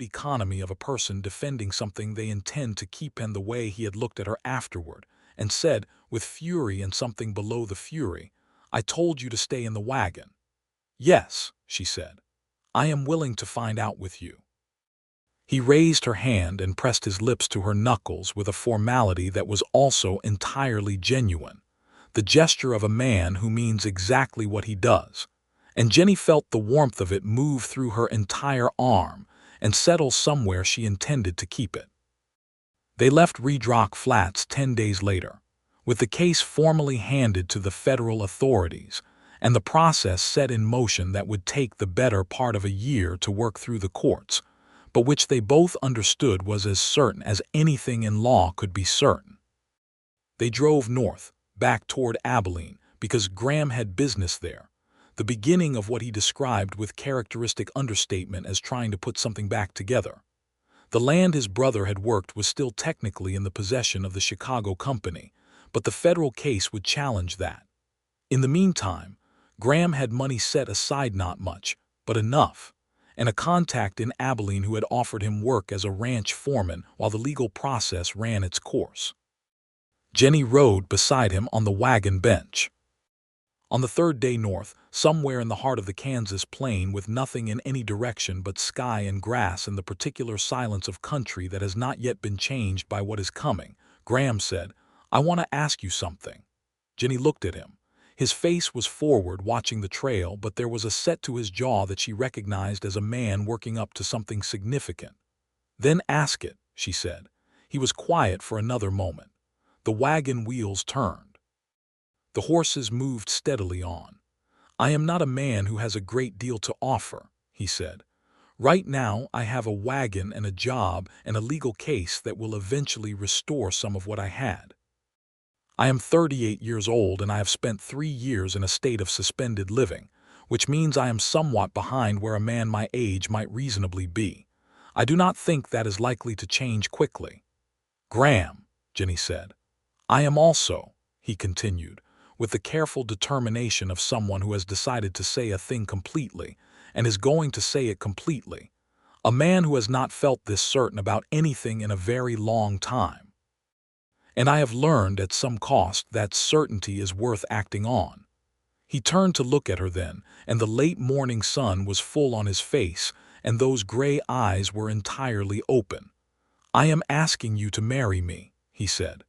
economy of a person defending something they intend to keep, and the way he had looked at her afterward and said, with fury and something below the fury, "I told you to stay in the wagon." "Yes," she said. "I am willing to find out with you." He raised her hand and pressed his lips to her knuckles with a formality that was also entirely genuine, the gesture of a man who means exactly what he does, and Jennie felt the warmth of it move through her entire arm and settle somewhere she intended to keep it. They left Red Rock Flats 10 days later, with the case formally handed to the federal authorities, and the process set in motion that would take the better part of a year to work through the courts, but which they both understood was as certain as anything in law could be certain. They drove north, back toward Abilene, because Graham had business there, the beginning of what he described with characteristic understatement as trying to put something back together. The land his brother had worked was still technically in the possession of the Chicago company, but the federal case would challenge that. In the meantime, Graham had money set aside, not much, but enough, and a contact in Abilene who had offered him work as a ranch foreman while the legal process ran its course. Jennie rode beside him on the wagon bench. On the third day north, somewhere in the heart of the Kansas plain with nothing in any direction but sky and grass and the particular silence of country that has not yet been changed by what is coming, Graham said, "I want to ask you something." Jennie looked at him. His face was forward, watching the trail, but there was a set to his jaw that she recognized as a man working up to something significant. "Then ask it," she said. He was quiet for another moment. The wagon wheels turned. The horses moved steadily on. "I am not a man who has a great deal to offer," he said. "Right now I have a wagon and a job and a legal case that will eventually restore some of what I had. I am 38 years old and I have spent 3 years in a state of suspended living, which means I am somewhat behind where a man my age might reasonably be. I do not think that is likely to change quickly." "Graham," Jennie said. "I am also," he continued, with the careful determination of someone who has decided to say a thing completely and is going to say it completely, a man who has not felt this certain about anything in a very long time. "And I have learned at some cost that certainty is worth acting on." He turned to look at her then, and the late morning sun was full on his face, and those gray eyes were entirely open. "I am asking you to marry me," he said.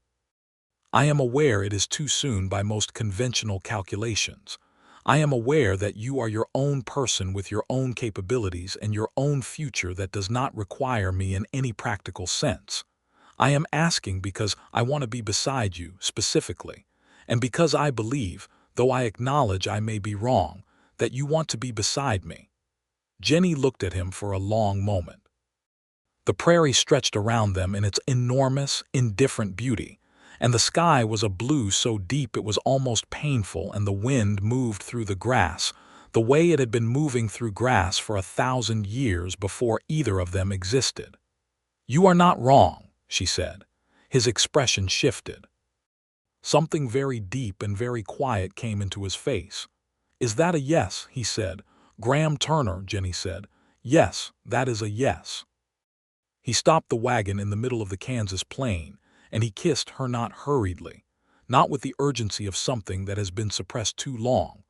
"I am aware it is too soon by most conventional calculations. I am aware that you are your own person with your own capabilities and your own future that does not require me in any practical sense. I am asking because I want to be beside you, specifically, and because I believe, though I acknowledge I may be wrong, that you want to be beside me." Jennie looked at him for a long moment. The prairie stretched around them in its enormous, indifferent beauty, and the sky was a blue so deep it was almost painful, and the wind moved through the grass, the way it had been moving through grass for 1,000 years before either of them existed. "You are not wrong," she said. His expression shifted. Something very deep and very quiet came into his face. "Is that a yes?" he said. "Graham Turner," Jennie said. "Yes, that is a yes." He stopped the wagon in the middle of the Kansas plain, and he kissed her, not hurriedly, not with the urgency of something that has been suppressed too long,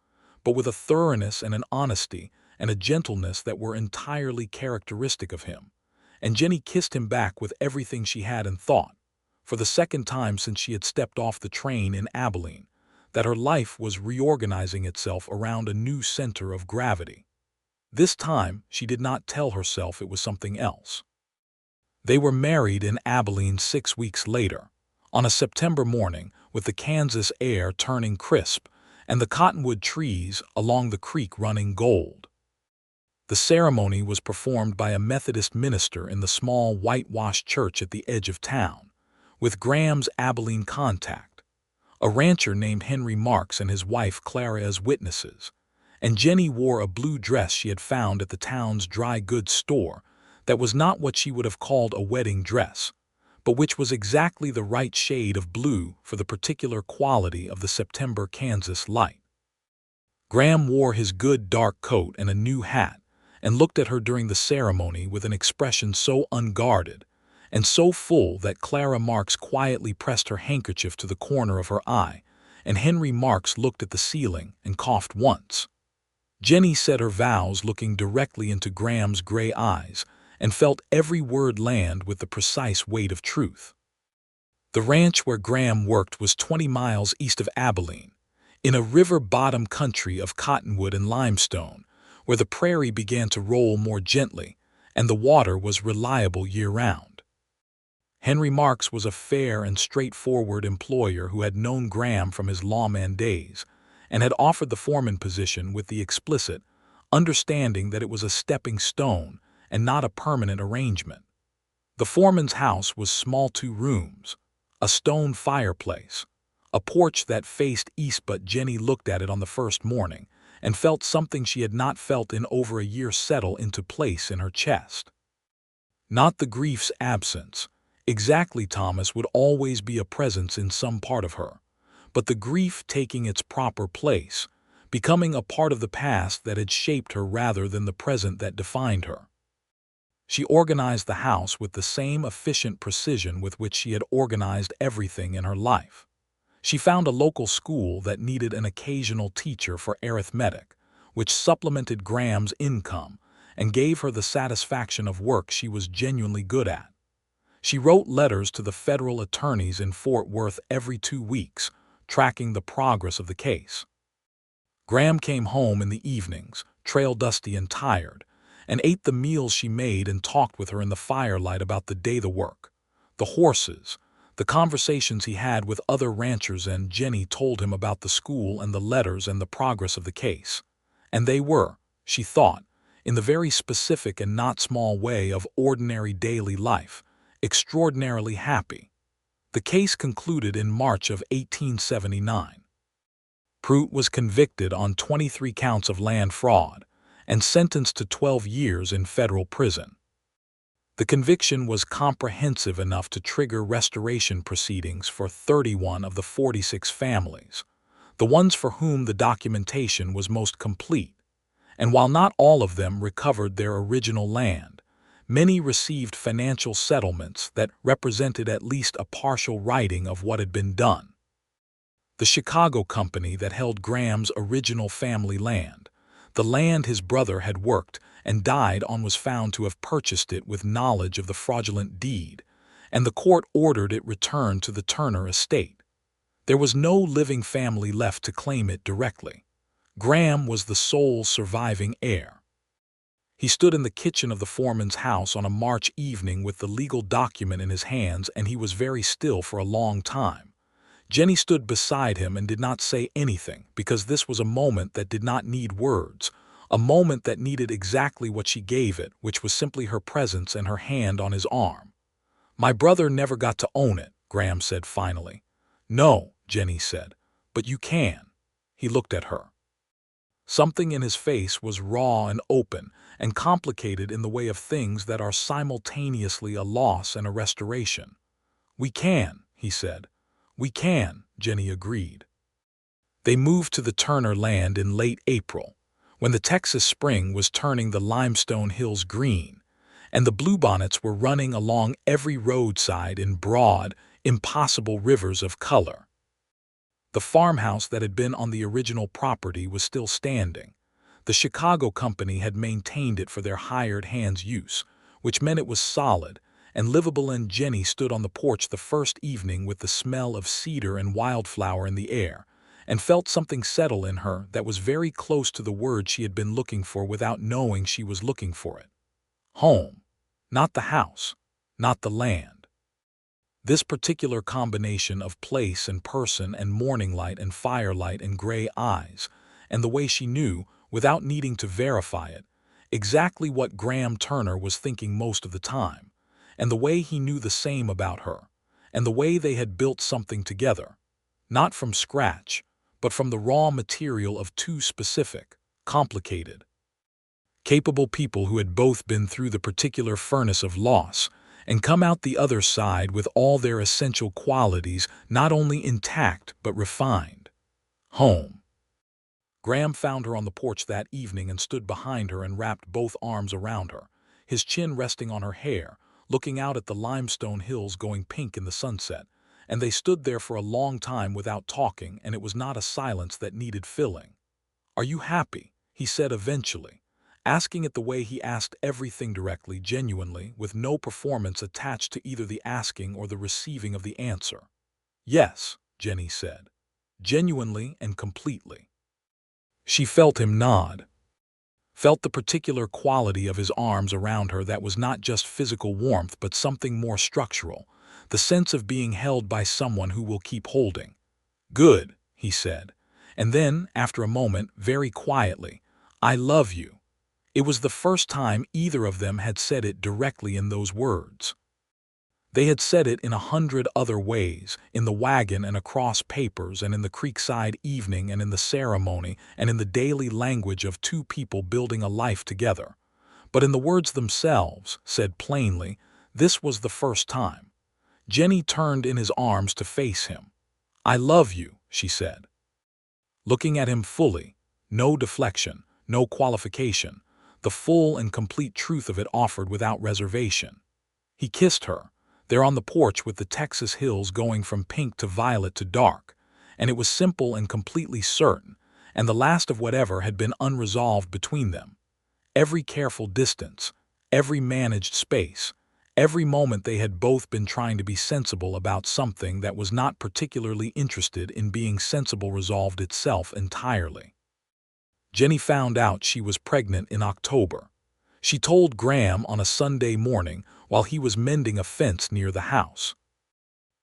but with a thoroughness and an honesty and a gentleness that were entirely characteristic of him. And Jennie kissed him back with everything she had and thought, for the second time since she had stepped off the train in Abilene, that her life was reorganizing itself around a new center of gravity. This time she did not tell herself it was something else. They were married in Abilene 6 weeks later, on a September morning, with the Kansas air turning crisp and the cottonwood trees along the creek running gold. The ceremony was performed by a Methodist minister in the small whitewashed church at the edge of town, with Graham's Abilene contact, a rancher named Henry Marks, and his wife Clara as witnesses, and Jennie wore a blue dress she had found at the town's dry goods store that was not what she would have called a wedding dress, but which was exactly the right shade of blue for the particular quality of the September Kansas light. Graham wore his good dark coat and a new hat, and looked at her during the ceremony with an expression so unguarded and so full that Clara Marks quietly pressed her handkerchief to the corner of her eye, and Henry Marks looked at the ceiling and coughed once. Jennie said her vows looking directly into Graham's gray eyes, and felt every word land with the precise weight of truth. The ranch where Graham worked was 20 miles east of Abilene, in a river-bottom country of cottonwood and limestone, where the prairie began to roll more gently, and the water was reliable year-round. Henry Marks was a fair and straightforward employer who had known Graham from his lawman days, and had offered the foreman position with the explicit understanding that it was a stepping stone and not a permanent arrangement. The foreman's house was small, 2 rooms, a stone fireplace, a porch that faced east, but Jennie looked at it on the first morning and felt something she had not felt in over a year settle into place in her chest. Not the grief's absence. Exactly, Thomas would always be a presence in some part of her, but the grief taking its proper place, becoming a part of the past that had shaped her rather than the present that defined her. She organized the house with the same efficient precision with which she had organized everything in her life. She found a local school that needed an occasional teacher for arithmetic, which supplemented Graham's income and gave her the satisfaction of work she was genuinely good at. She wrote letters to the federal attorneys in Fort Worth every 2 weeks, tracking the progress of the case. Graham came home in the evenings, trail dusty and tired, and ate the meals she made and talked with her in the firelight about the day, the work, the horses, the conversations he had with other ranchers, and Jennie told him about the school and the letters and the progress of the case. And they were, she thought, in the very specific and not small way of ordinary daily life, extraordinarily happy. The case concluded in March of 1879. Pruitt was convicted on 23 counts of land fraud and sentenced to 12 years in federal prison. The conviction was comprehensive enough to trigger restoration proceedings for 31 of the 46 families, the ones for whom the documentation was most complete, and while not all of them recovered their original land, many received financial settlements that represented at least a partial righting of what had been done. The Chicago company that held Graham's original family land, the land his brother had worked and died on, was found to have purchased it with knowledge of the fraudulent deed, and the court ordered it returned to the Turner estate. There was no living family left to claim it directly. Graham was the sole surviving heir. He stood in the kitchen of the foreman's house on a March evening with the legal document in his hands, and he was very still for a long time. Jennie stood beside him and did not say anything, because this was a moment that did not need words, a moment that needed exactly what she gave it, which was simply her presence and her hand on his arm. "My brother never got to own it," Graham said finally. "No," Jennie said, "but you can." He looked at her. Something in his face was raw and open and complicated in the way of things that are simultaneously a loss and a restoration. "We can," he said. "We can," Jennie agreed. They moved to the Turner land in late April, when the Texas spring was turning the limestone hills green, and the bluebonnets were running along every roadside in broad, impossible rivers of color. The farmhouse that had been on the original property was still standing. The Chicago company had maintained it for their hired hands' use, which meant it was solid and livable, and Jennie stood on the porch the first evening with the smell of cedar and wildflower in the air, and felt something settle in her that was very close to the word she had been looking for without knowing she was looking for it. Home. Not the house. Not the land. This particular combination of place and person and morning light and firelight and gray eyes, and the way she knew, without needing to verify it, exactly what Graham Turner was thinking most of the time, and the way he knew the same about her, and the way they had built something together, not from scratch, but from the raw material of two specific, complicated, capable people who had both been through the particular furnace of loss and come out the other side with all their essential qualities not only intact but refined. Home. Graham found her on the porch that evening and stood behind her and wrapped both arms around her, his chin resting on her hair, looking out at the limestone hills going pink in the sunset, and they stood there for a long time without talking, and it was not a silence that needed filling. "Are you happy?" he said eventually, asking it the way he asked everything, directly, genuinely, with no performance attached to either the asking or the receiving of the answer. "Yes," Jennie said, "genuinely and completely." She felt him nod, felt the particular quality of his arms around her that was not just physical warmth but something more structural, the sense of being held by someone who will keep holding. "Good," he said, and then, after a moment, very quietly, "I love you." It was the first time either of them had said it directly in those words. They had said it in 100 other ways, in the wagon and across papers and in the creekside evening and in the ceremony and in the daily language of two people building a life together. But in the words themselves, said plainly, this was the first time. Jennie turned in his arms to face him. "I love you," she said, looking at him fully, no deflection, no qualification, the full and complete truth of it offered without reservation. He kissed her, there on the porch with the Texas hills going from pink to violet to dark, and it was simple and completely certain, and the last of whatever had been unresolved between them. Every careful distance, every managed space, every moment they had both been trying to be sensible about something that was not particularly interested in being sensible resolved itself entirely. Jennie found out she was pregnant in October. She told Graham on a Sunday morning while he was mending a fence near the house.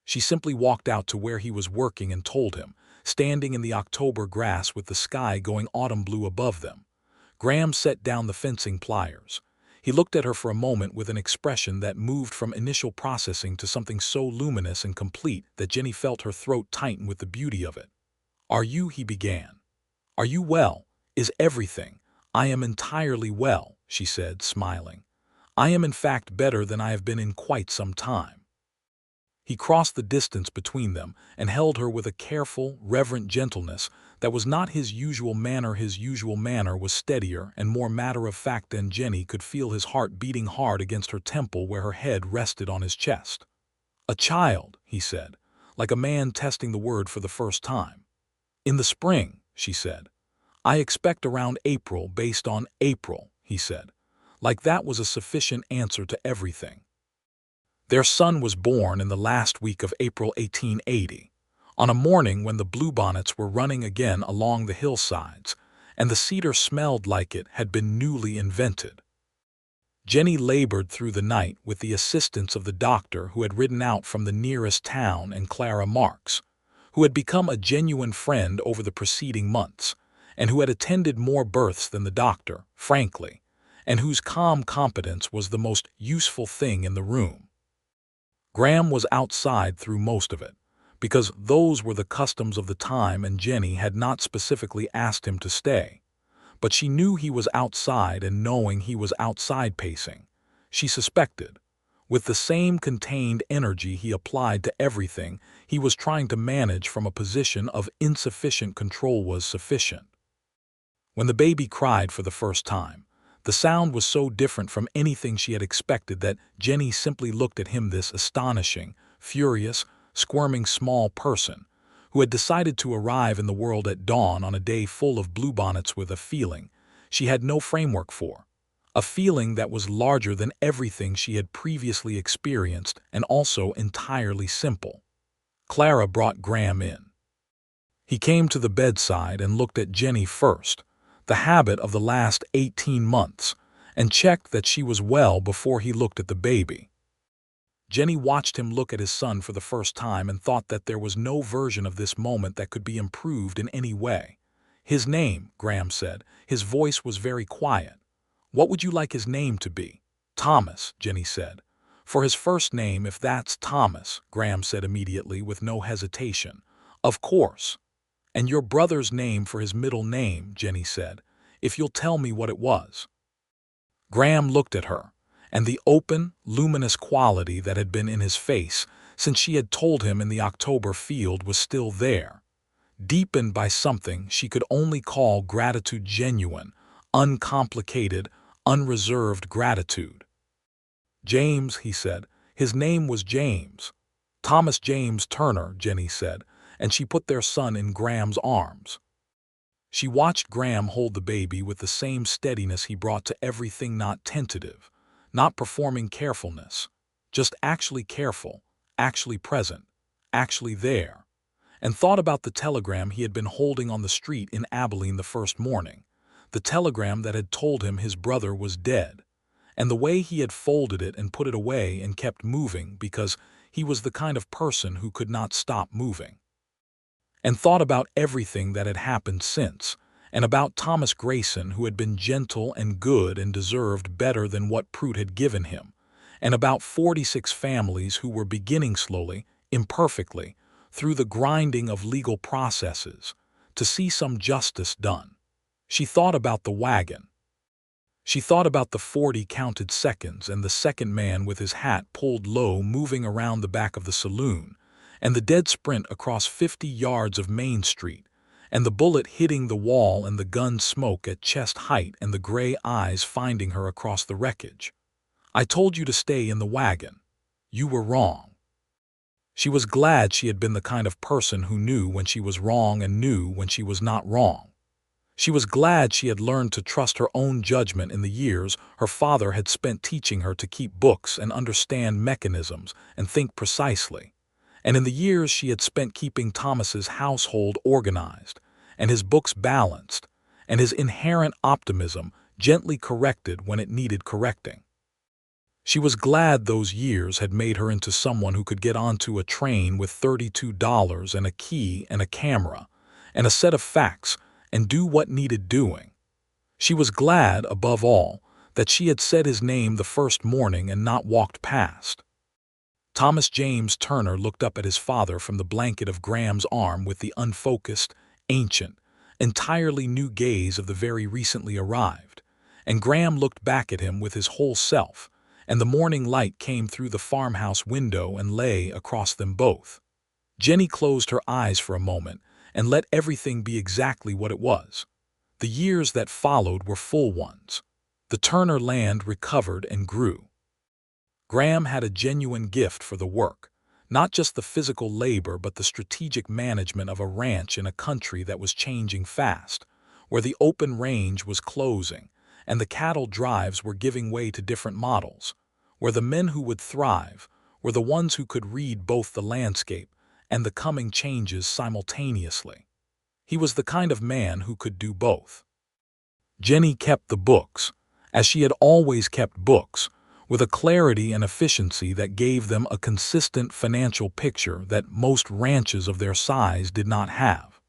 She simply walked out to where he was working and told him, standing in the October grass with the sky going autumn blue above them. Graham set down the fencing pliers. He looked at her for a moment with an expression that moved from initial processing to something so luminous and complete that Jennie felt her throat tighten with the beauty of it. "Are you," he began. "Are you well? Is everything?" "I am entirely well," she said, smiling. "I am in fact better than I have been in quite some time." He crossed the distance between them and held her with a careful, reverent gentleness that was not his usual manner. His usual manner was steadier and more matter-of-fact than Jennie could feel his heart beating hard against her temple where her head rested on his chest. "A child," he said, like a man testing the word for the first time. "In the spring," she said. "I expect around April based on April," he said. Like that was a sufficient answer to everything. Their son was born in the last week of April 1880, on a morning when the bluebonnets were running again along the hillsides, and the cedar smelled like it had been newly invented. Jennie labored through the night with the assistance of the doctor who had ridden out from the nearest town and Clara Marks, who had become a genuine friend over the preceding months, and who had attended more births than the doctor, frankly, and whose calm competence was the most useful thing in the room. Graham was outside through most of it, because those were the customs of the time and Jennie had not specifically asked him to stay. But she knew he was outside, and knowing he was outside pacing, she suspected, with the same contained energy he applied to everything he was trying to manage from a position of insufficient control, was sufficient. When the baby cried for the first time, the sound was so different from anything she had expected that Jennie simply looked at him, this astonishing, furious, squirming small person, who had decided to arrive in the world at dawn on a day full of bluebonnets with a feeling she had no framework for, a feeling that was larger than everything she had previously experienced and also entirely simple. Clara brought Graham in. He came to the bedside and looked at Jennie first, the habit of the last 18 months, and checked that she was well before he looked at the baby. Jennie watched him look at his son for the first time and thought that there was no version of this moment that could be improved in any way. "His name," Graham said. His voice was very quiet. "What would you like his name to be?" "Thomas," Jennie said. "For his first name, if that's Thomas," Graham said immediately with no hesitation. "Of course." "And your brother's name for his middle name," Jennie said, "if you'll tell me what it was." Graham looked at her, and the open, luminous quality that had been in his face since she had told him in the October field was still there, deepened by something she could only call gratitude, genuine, uncomplicated, unreserved gratitude. "James," he said. "His name was James." "Thomas James Turner," Jennie said, and she put their son in Graham's arms. She watched Graham hold the baby with the same steadiness he brought to everything, not tentative, not performing carefulness, just actually careful, actually present, actually there, and thought about the telegram he had been holding on the street in Abilene the first morning, the telegram that had told him his brother was dead, and the way he had folded it and put it away and kept moving because he was the kind of person who could not stop moving. And thought about everything that had happened since, and about Thomas Grayson, who had been gentle and good and deserved better than what Pruitt had given him, and about 46 families who were beginning slowly, imperfectly, through the grinding of legal processes, to see some justice done. She thought about the wagon. She thought about the 40 counted seconds and the second man with his hat pulled low moving around the back of the saloon, and the dead sprint across 50 yards of Main Street, and the bullet hitting the wall and the gun smoke at chest height and the gray eyes finding her across the wreckage. "I told you to stay in the wagon. You were wrong." She was glad she had been the kind of person who knew when she was wrong and knew when she was not wrong. She was glad she had learned to trust her own judgment in the years her father had spent teaching her to keep books and understand mechanisms and think precisely, and in the years she had spent keeping Thomas's household organized, and his books balanced, and his inherent optimism gently corrected when it needed correcting. She was glad those years had made her into someone who could get onto a train with $32 and a key and a camera and a set of facts and do what needed doing. She was glad, above all, that she had said his name the first morning and not walked past. Thomas James Turner looked up at his father from the blanket of Graham's arm with the unfocused, ancient, entirely new gaze of the very recently arrived, and Graham looked back at him with his whole self, and the morning light came through the farmhouse window and lay across them both. Jennie closed her eyes for a moment and let everything be exactly what it was. The years that followed were full ones. The Turner land recovered and grew. Graham had a genuine gift for the work, not just the physical labor but the strategic management of a ranch in a country that was changing fast, where the open range was closing and the cattle drives were giving way to different models, where the men who would thrive were the ones who could read both the landscape and the coming changes simultaneously. He was the kind of man who could do both. Jennie kept the books, as she had always kept books, with a clarity and efficiency that gave them a consistent financial picture that most ranches of their size did not have.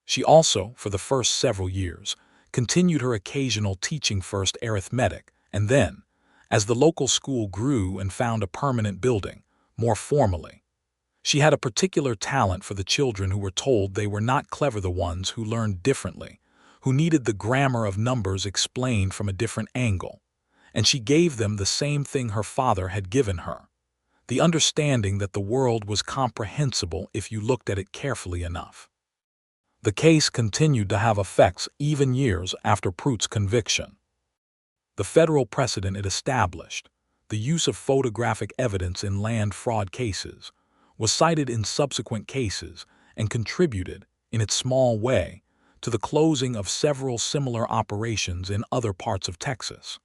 She also, for the first several years, continued her occasional teaching, first arithmetic, and then, as the local school grew and found a permanent building, more formally. She had a particular talent for the children who were told they were not clever, the ones who learned differently, who needed the grammar of numbers explained from a different angle, and she gave them the same thing her father had given her, the understanding that the world was comprehensible if you looked at it carefully enough. The case continued to have effects even years after Pruitt's conviction. The federal precedent it established, the use of photographic evidence in land fraud cases, was cited in subsequent cases and contributed, in its small way, to the closing of several similar operations in other parts of Texas.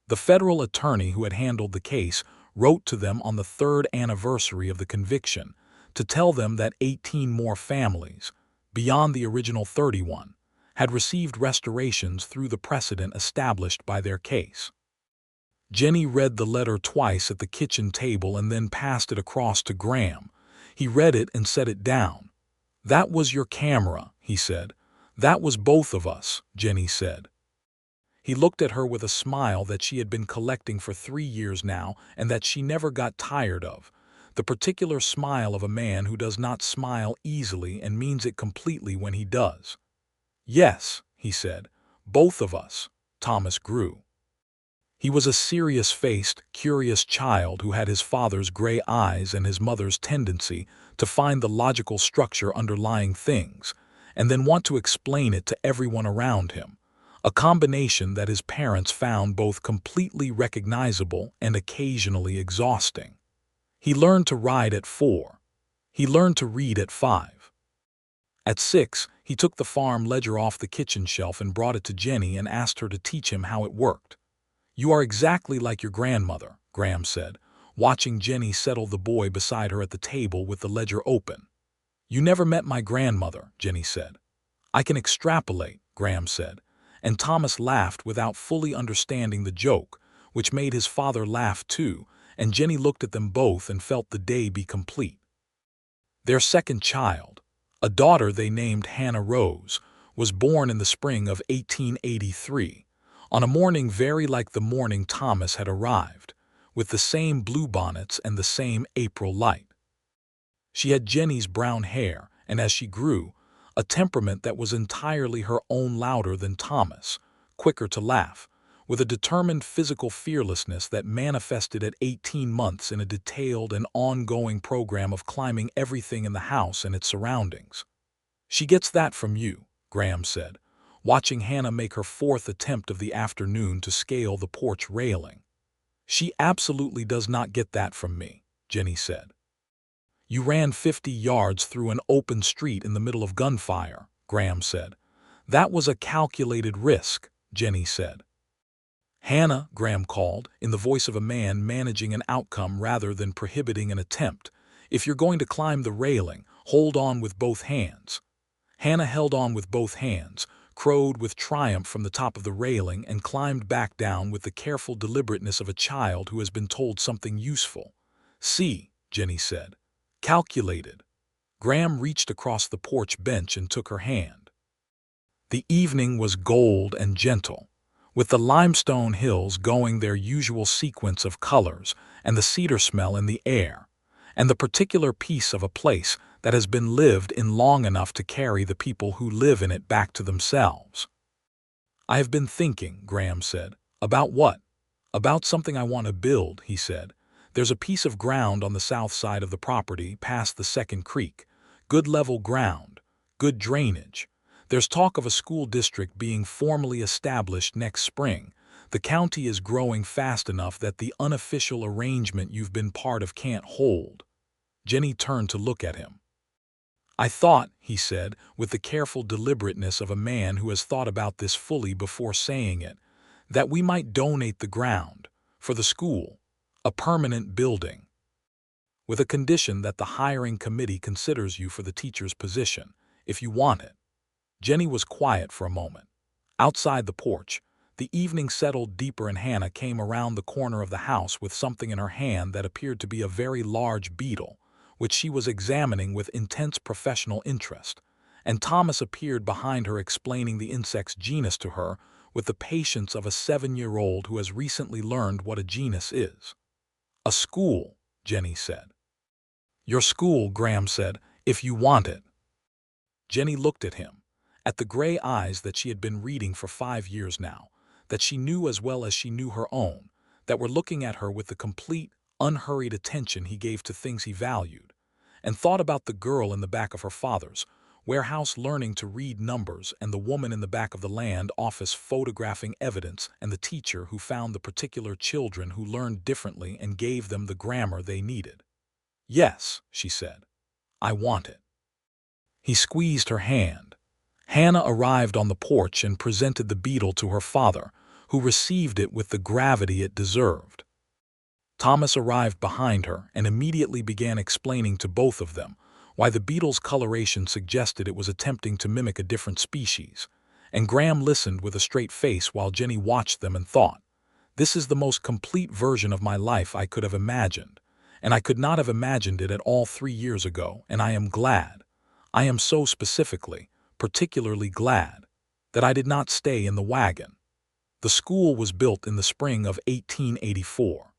The federal attorney who had handled the case wrote to them on the 3rd anniversary of the conviction to tell them that 18 more families, beyond the original 31, had received restorations through the precedent established by their case. Jennie read the letter twice at the kitchen table and then passed it across to Graham. He read it and set it down. "That was your camera," he said. "That was both of us," Jennie said. He looked at her with a smile that she had been collecting for 3 years now and that she never got tired of, the particular smile of a man who does not smile easily and means it completely when he does. "Yes," he said, "both of us." Thomas grew. He was a serious-faced, curious child who had his father's gray eyes and his mother's tendency to find the logical structure underlying things and then want to explain it to everyone around him, a combination that his parents found both completely recognizable and occasionally exhausting. He learned to ride at 4. He learned to read at 5. At 6, he took the farm ledger off the kitchen shelf and brought it to Jennie and asked her to teach him how it worked. "You are exactly like your grandmother," Graham said, watching Jennie settle the boy beside her at the table with the ledger open. "You never met my grandmother," Jennie said. "I can extrapolate," Graham said, and Thomas laughed without fully understanding the joke, which made his father laugh too, and Jennie looked at them both and felt the day be complete. Their second child, a daughter they named Hannah Rose, was born in the spring of 1883, on a morning very like the morning Thomas had arrived, with the same bluebonnets and the same April light. She had Jennie's brown hair, and as she grew, a temperament that was entirely her own, louder than Thomas, quicker to laugh, with a determined physical fearlessness that manifested at 18 months in a detailed and ongoing program of climbing everything in the house and its surroundings. "She gets that from you," Graham said, watching Hannah make her fourth attempt of the afternoon to scale the porch railing. "She absolutely does not get that from me," Jennie said. "You ran 50 yards through an open street in the middle of gunfire," Graham said. "That was a calculated risk," Jennie said. "Hannah," Graham called, in the voice of a man managing an outcome rather than prohibiting an attempt, "if you're going to climb the railing, hold on with both hands." Hannah held on with both hands, crowed with triumph from the top of the railing, and climbed back down with the careful deliberateness of a child who has been told something useful. "See," Jennie said. "Calculated." Graham reached across the porch bench and took her hand. The evening was gold and gentle, with the limestone hills going their usual sequence of colors and the cedar smell in the air, and the particular piece of a place that has been lived in long enough to carry the people who live in it back to themselves. "I have been thinking," Graham said. "About what?" "About something I want to build," he said. "There's a piece of ground on the south side of the property past the second creek. Good level ground, good drainage. There's talk of a school district being formally established next spring. The county is growing fast enough that the unofficial arrangement you've been part of can't hold." Jennie turned to look at him. "I thought," he said, with the careful deliberateness of a man who has thought about this fully before saying it, "that we might donate the ground, for the school, a permanent building, with a condition that the hiring committee considers you for the teacher's position, if you want it." Jennie was quiet for a moment. Outside the porch, the evening settled deeper and Hannah came around the corner of the house with something in her hand that appeared to be a very large beetle, which she was examining with intense professional interest, and Thomas appeared behind her explaining the insect's genus to her with the patience of a 7-year-old who has recently learned what a genus is. "A school," Jennie said. "Your school," Graham said, "if you want it." Jennie looked at him, at the gray eyes that she had been reading for 5 years now, that she knew as well as she knew her own, that were looking at her with the complete, unhurried attention he gave to things he valued, and thought about the girl in the back of her father's warehouse learning to read numbers, and the woman in the back of the land office photographing evidence, and the teacher who found the particular children who learned differently and gave them the grammar they needed. "Yes," she said, "I want it." He squeezed her hand. Hannah arrived on the porch and presented the beetle to her father, who received it with the gravity it deserved. Thomas arrived behind her and immediately began explaining to both of them why the beetle's coloration suggested it was attempting to mimic a different species, and Graham listened with a straight face while Jennie watched them and thought, "This is the most complete version of my life I could have imagined, and I could not have imagined it at all 3 years ago, and I am glad, I am so particularly glad, that I did not stay in the wagon." The school was built in the spring of 1884.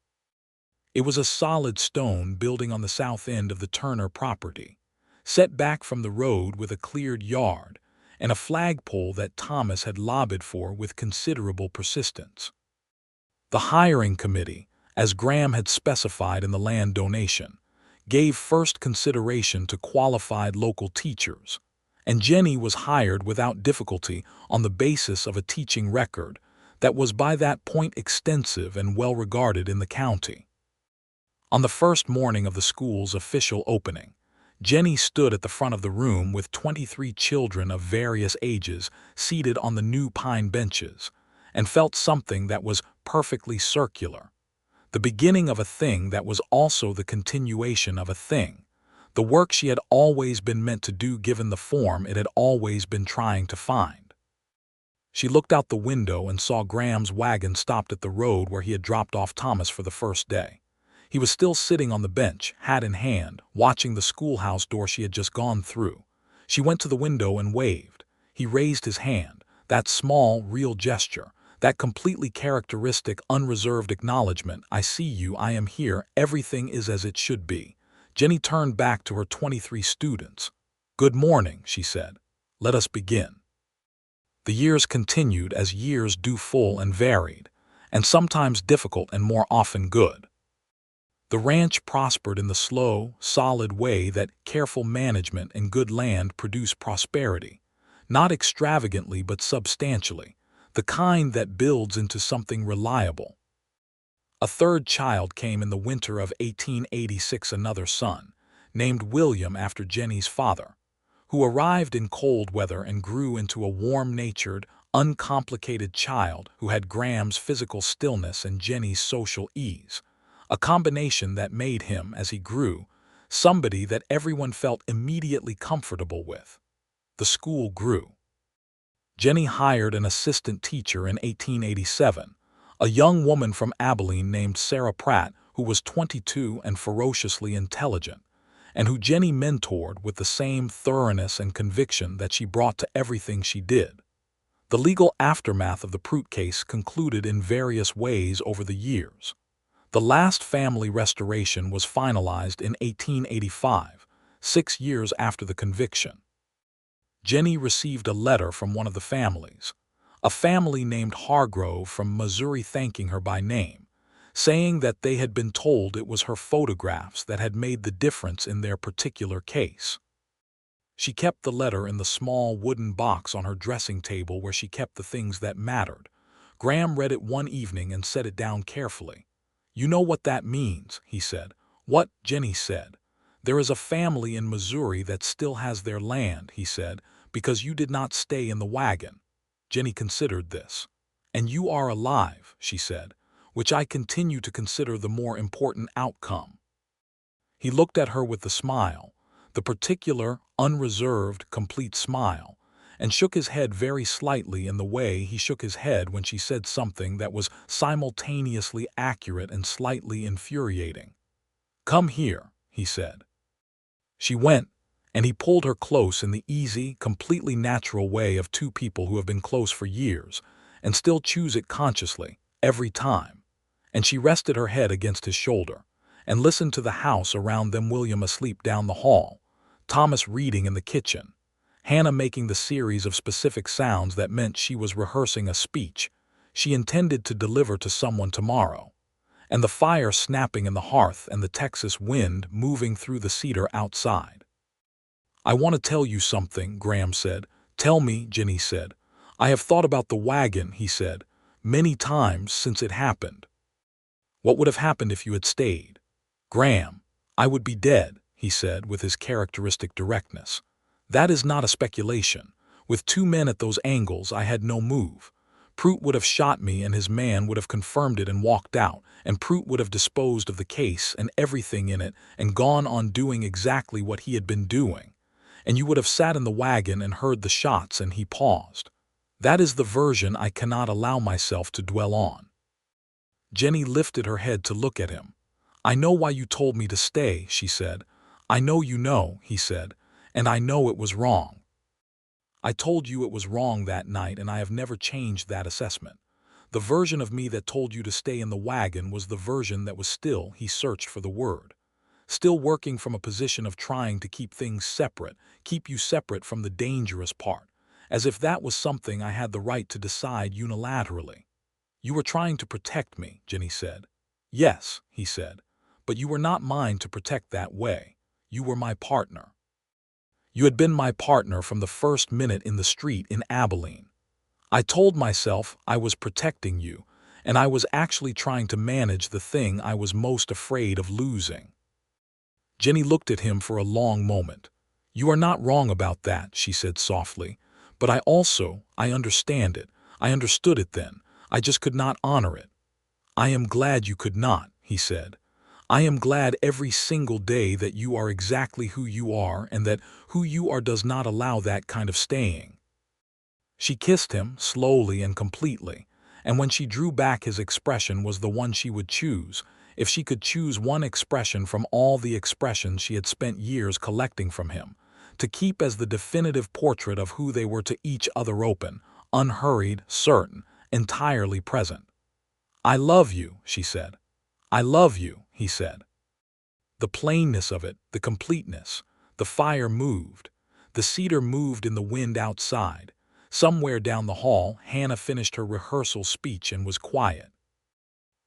It was a solid stone building on the south end of the Turner property, set back from the road with a cleared yard and a flagpole that Thomas had lobbied for with considerable persistence. The hiring committee, as Graham had specified in the land donation, gave first consideration to qualified local teachers, and Jennie was hired without difficulty on the basis of a teaching record that was by that point extensive and well regarded in the county. On the first morning of the school's official opening, Jennie stood at the front of the room with 23 children of various ages seated on the new pine benches, and felt something that was perfectly circular, the beginning of a thing that was also the continuation of a thing, the work she had always been meant to do given the form it had always been trying to find. She looked out the window and saw Graham's wagon stopped at the road where he had dropped off Thomas for the first day. He was still sitting on the bench, hat in hand, watching the schoolhouse door she had just gone through. She went to the window and waved. He raised his hand, that small, real gesture, that completely characteristic, unreserved acknowledgement. "I see you, I am here, everything is as it should be." Jennie turned back to her 23 students. "Good morning," she said. "Let us begin." The years continued as years do, full and varied. and sometimes difficult and more often good. The ranch prospered in the slow, solid way that careful management and good land produce prosperity, not extravagantly but substantially, the kind that builds into something reliable. A third child came in the winter of 1886, another son, named William after Jennie's father, who arrived in cold weather and grew into a warm-natured, uncomplicated child who had Graham's physical stillness and Jennie's social ease, a combination that made him, as he grew, somebody that everyone felt immediately comfortable with. The school grew. Jennie hired an assistant teacher in 1887, a young woman from Abilene named Sarah Pratt, who was 22 and ferociously intelligent, and who Jennie mentored with the same thoroughness and conviction that she brought to everything she did. The legal aftermath of the Pruitt case concluded in various ways over the years. The last family restoration was finalized in 1885, 6 years after the conviction. Jennie received a letter from one of the families, a family named Hargrove from Missouri, thanking her by name, saying that they had been told it was her photographs that had made the difference in their particular case. She kept the letter in the small wooden box on her dressing table where she kept the things that mattered. Graham read it one evening and set it down carefully. "You know what that means," he said. "What?" Jennie said. "There is a family in Missouri that still has their land," he said, "because you did not stay in the wagon." Jennie considered this. "And you are alive," she said, "which I continue to consider the more important outcome." He looked at her with the smile, the particular, unreserved, complete smile, and shook his head very slightly in the way he shook his head when she said something that was simultaneously accurate and slightly infuriating. "Come here," he said. She went, and he pulled her close in the easy, completely natural way of two people who have been close for years and still choose it consciously, every time. And she rested her head against his shoulder and listened to the house around them, William asleep down the hall, Thomas reading in the kitchen, Hannah making the series of specific sounds that meant she was rehearsing a speech she intended to deliver to someone tomorrow, and the fire snapping in the hearth and the Texas wind moving through the cedar outside. "I want to tell you something," Graham said. "Tell me," Jennie said. "I have thought about the wagon," he said, "many times since it happened." "What would have happened if you had stayed?" "Graham, I would be dead," he said with his characteristic directness. "That is not a speculation. With 2 men at those angles, I had no move. Pruitt would have shot me and his man would have confirmed it and walked out, and Pruitt would have disposed of the case and everything in it and gone on doing exactly what he had been doing. And you would have sat in the wagon and heard the shots." And he paused. "That is the version I cannot allow myself to dwell on." Jennie lifted her head to look at him. "I know why you told me to stay," she said. "I know you know," he said, "and I know it was wrong. I told you it was wrong that night, and I have never changed that assessment. The version of me that told you to stay in the wagon was the version that was still," he searched for the word, "still working from a position of trying to keep things separate, keep you separate from the dangerous part, as if that was something I had the right to decide unilaterally." "You were trying to protect me," Jennie said. "Yes," he said, "but you were not mine to protect that way. You were my partner. You had been my partner from the first minute in the street in Abilene. I told myself I was protecting you, and I was actually trying to manage the thing I was most afraid of losing." Jennie looked at him for a long moment. "You are not wrong about that," she said softly, "but I understand it. I understood it then. I just could not honor it." "I am glad you could not," he said. "I am glad every single day that you are exactly who you are and that who you are does not allow that kind of staying." She kissed him slowly and completely, and when she drew back his expression was the one she would choose, if she could choose one expression from all the expressions she had spent years collecting from him, to keep as the definitive portrait of who they were to each other, open, unhurried, certain, entirely present. "I love you," she said. "I love you," he said. The plainness of it, the completeness. The fire moved. The cedar moved in the wind outside. Somewhere down the hall, Hannah finished her rehearsal speech and was quiet.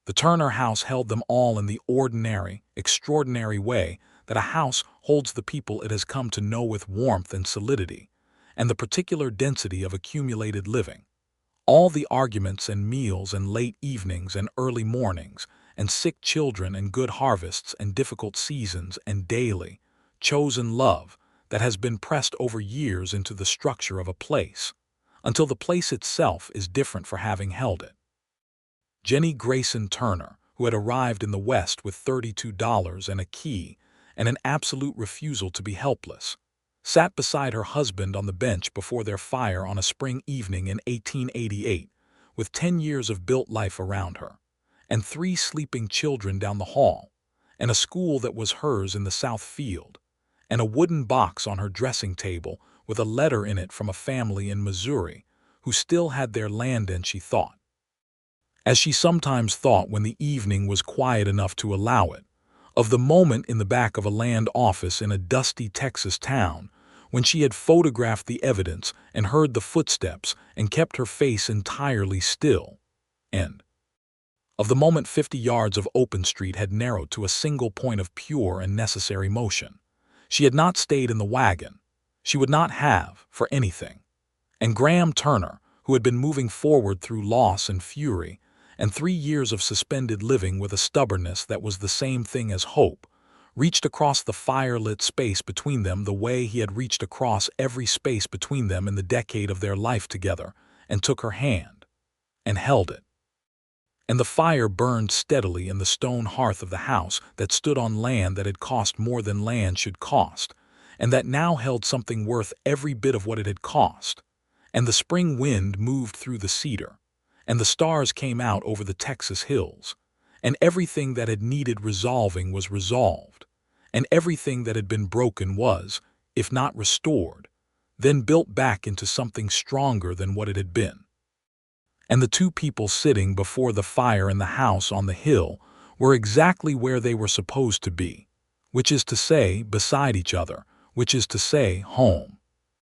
The Turner house held them all in the ordinary, extraordinary way that a house holds the people it has come to know with warmth and solidity, and the particular density of accumulated living. All the arguments and meals and late evenings and early mornings and sick children and good harvests and difficult seasons and daily, chosen love that has been pressed over years into the structure of a place, until the place itself is different for having held it. Jennie Grayson Turner, who had arrived in the West with $32 and a key and an absolute refusal to be helpless, sat beside her husband on the bench before their fire on a spring evening in 1888, with 10 years of built life around her, and 3 sleeping children down the hall, and a school that was hers in the South Field, and a wooden box on her dressing table with a letter in it from a family in Missouri who still had their land, and she thought, as she sometimes thought when the evening was quiet enough to allow it, of the moment in the back of a land office in a dusty Texas town when she had photographed the evidence and heard the footsteps and kept her face entirely still, and of the moment 50 yards of open street had narrowed to a single point of pure and necessary motion. She had not stayed in the wagon. She would not have, for anything. And Graham Turner, who had been moving forward through loss and fury, and 3 years of suspended living with a stubbornness that was the same thing as hope, reached across the fire-lit space between them the way he had reached across every space between them in the decade of their life together, and took her hand, and held it. And the fire burned steadily in the stone hearth of the house that stood on land that had cost more than land should cost, and that now held something worth every bit of what it had cost. And the spring wind moved through the cedar, and the stars came out over the Texas hills, and everything that had needed resolving was resolved, and everything that had been broken was, if not restored, then built back into something stronger than what it had been. And the 2 people sitting before the fire in the house on the hill were exactly where they were supposed to be, which is to say, beside each other, which is to say, home.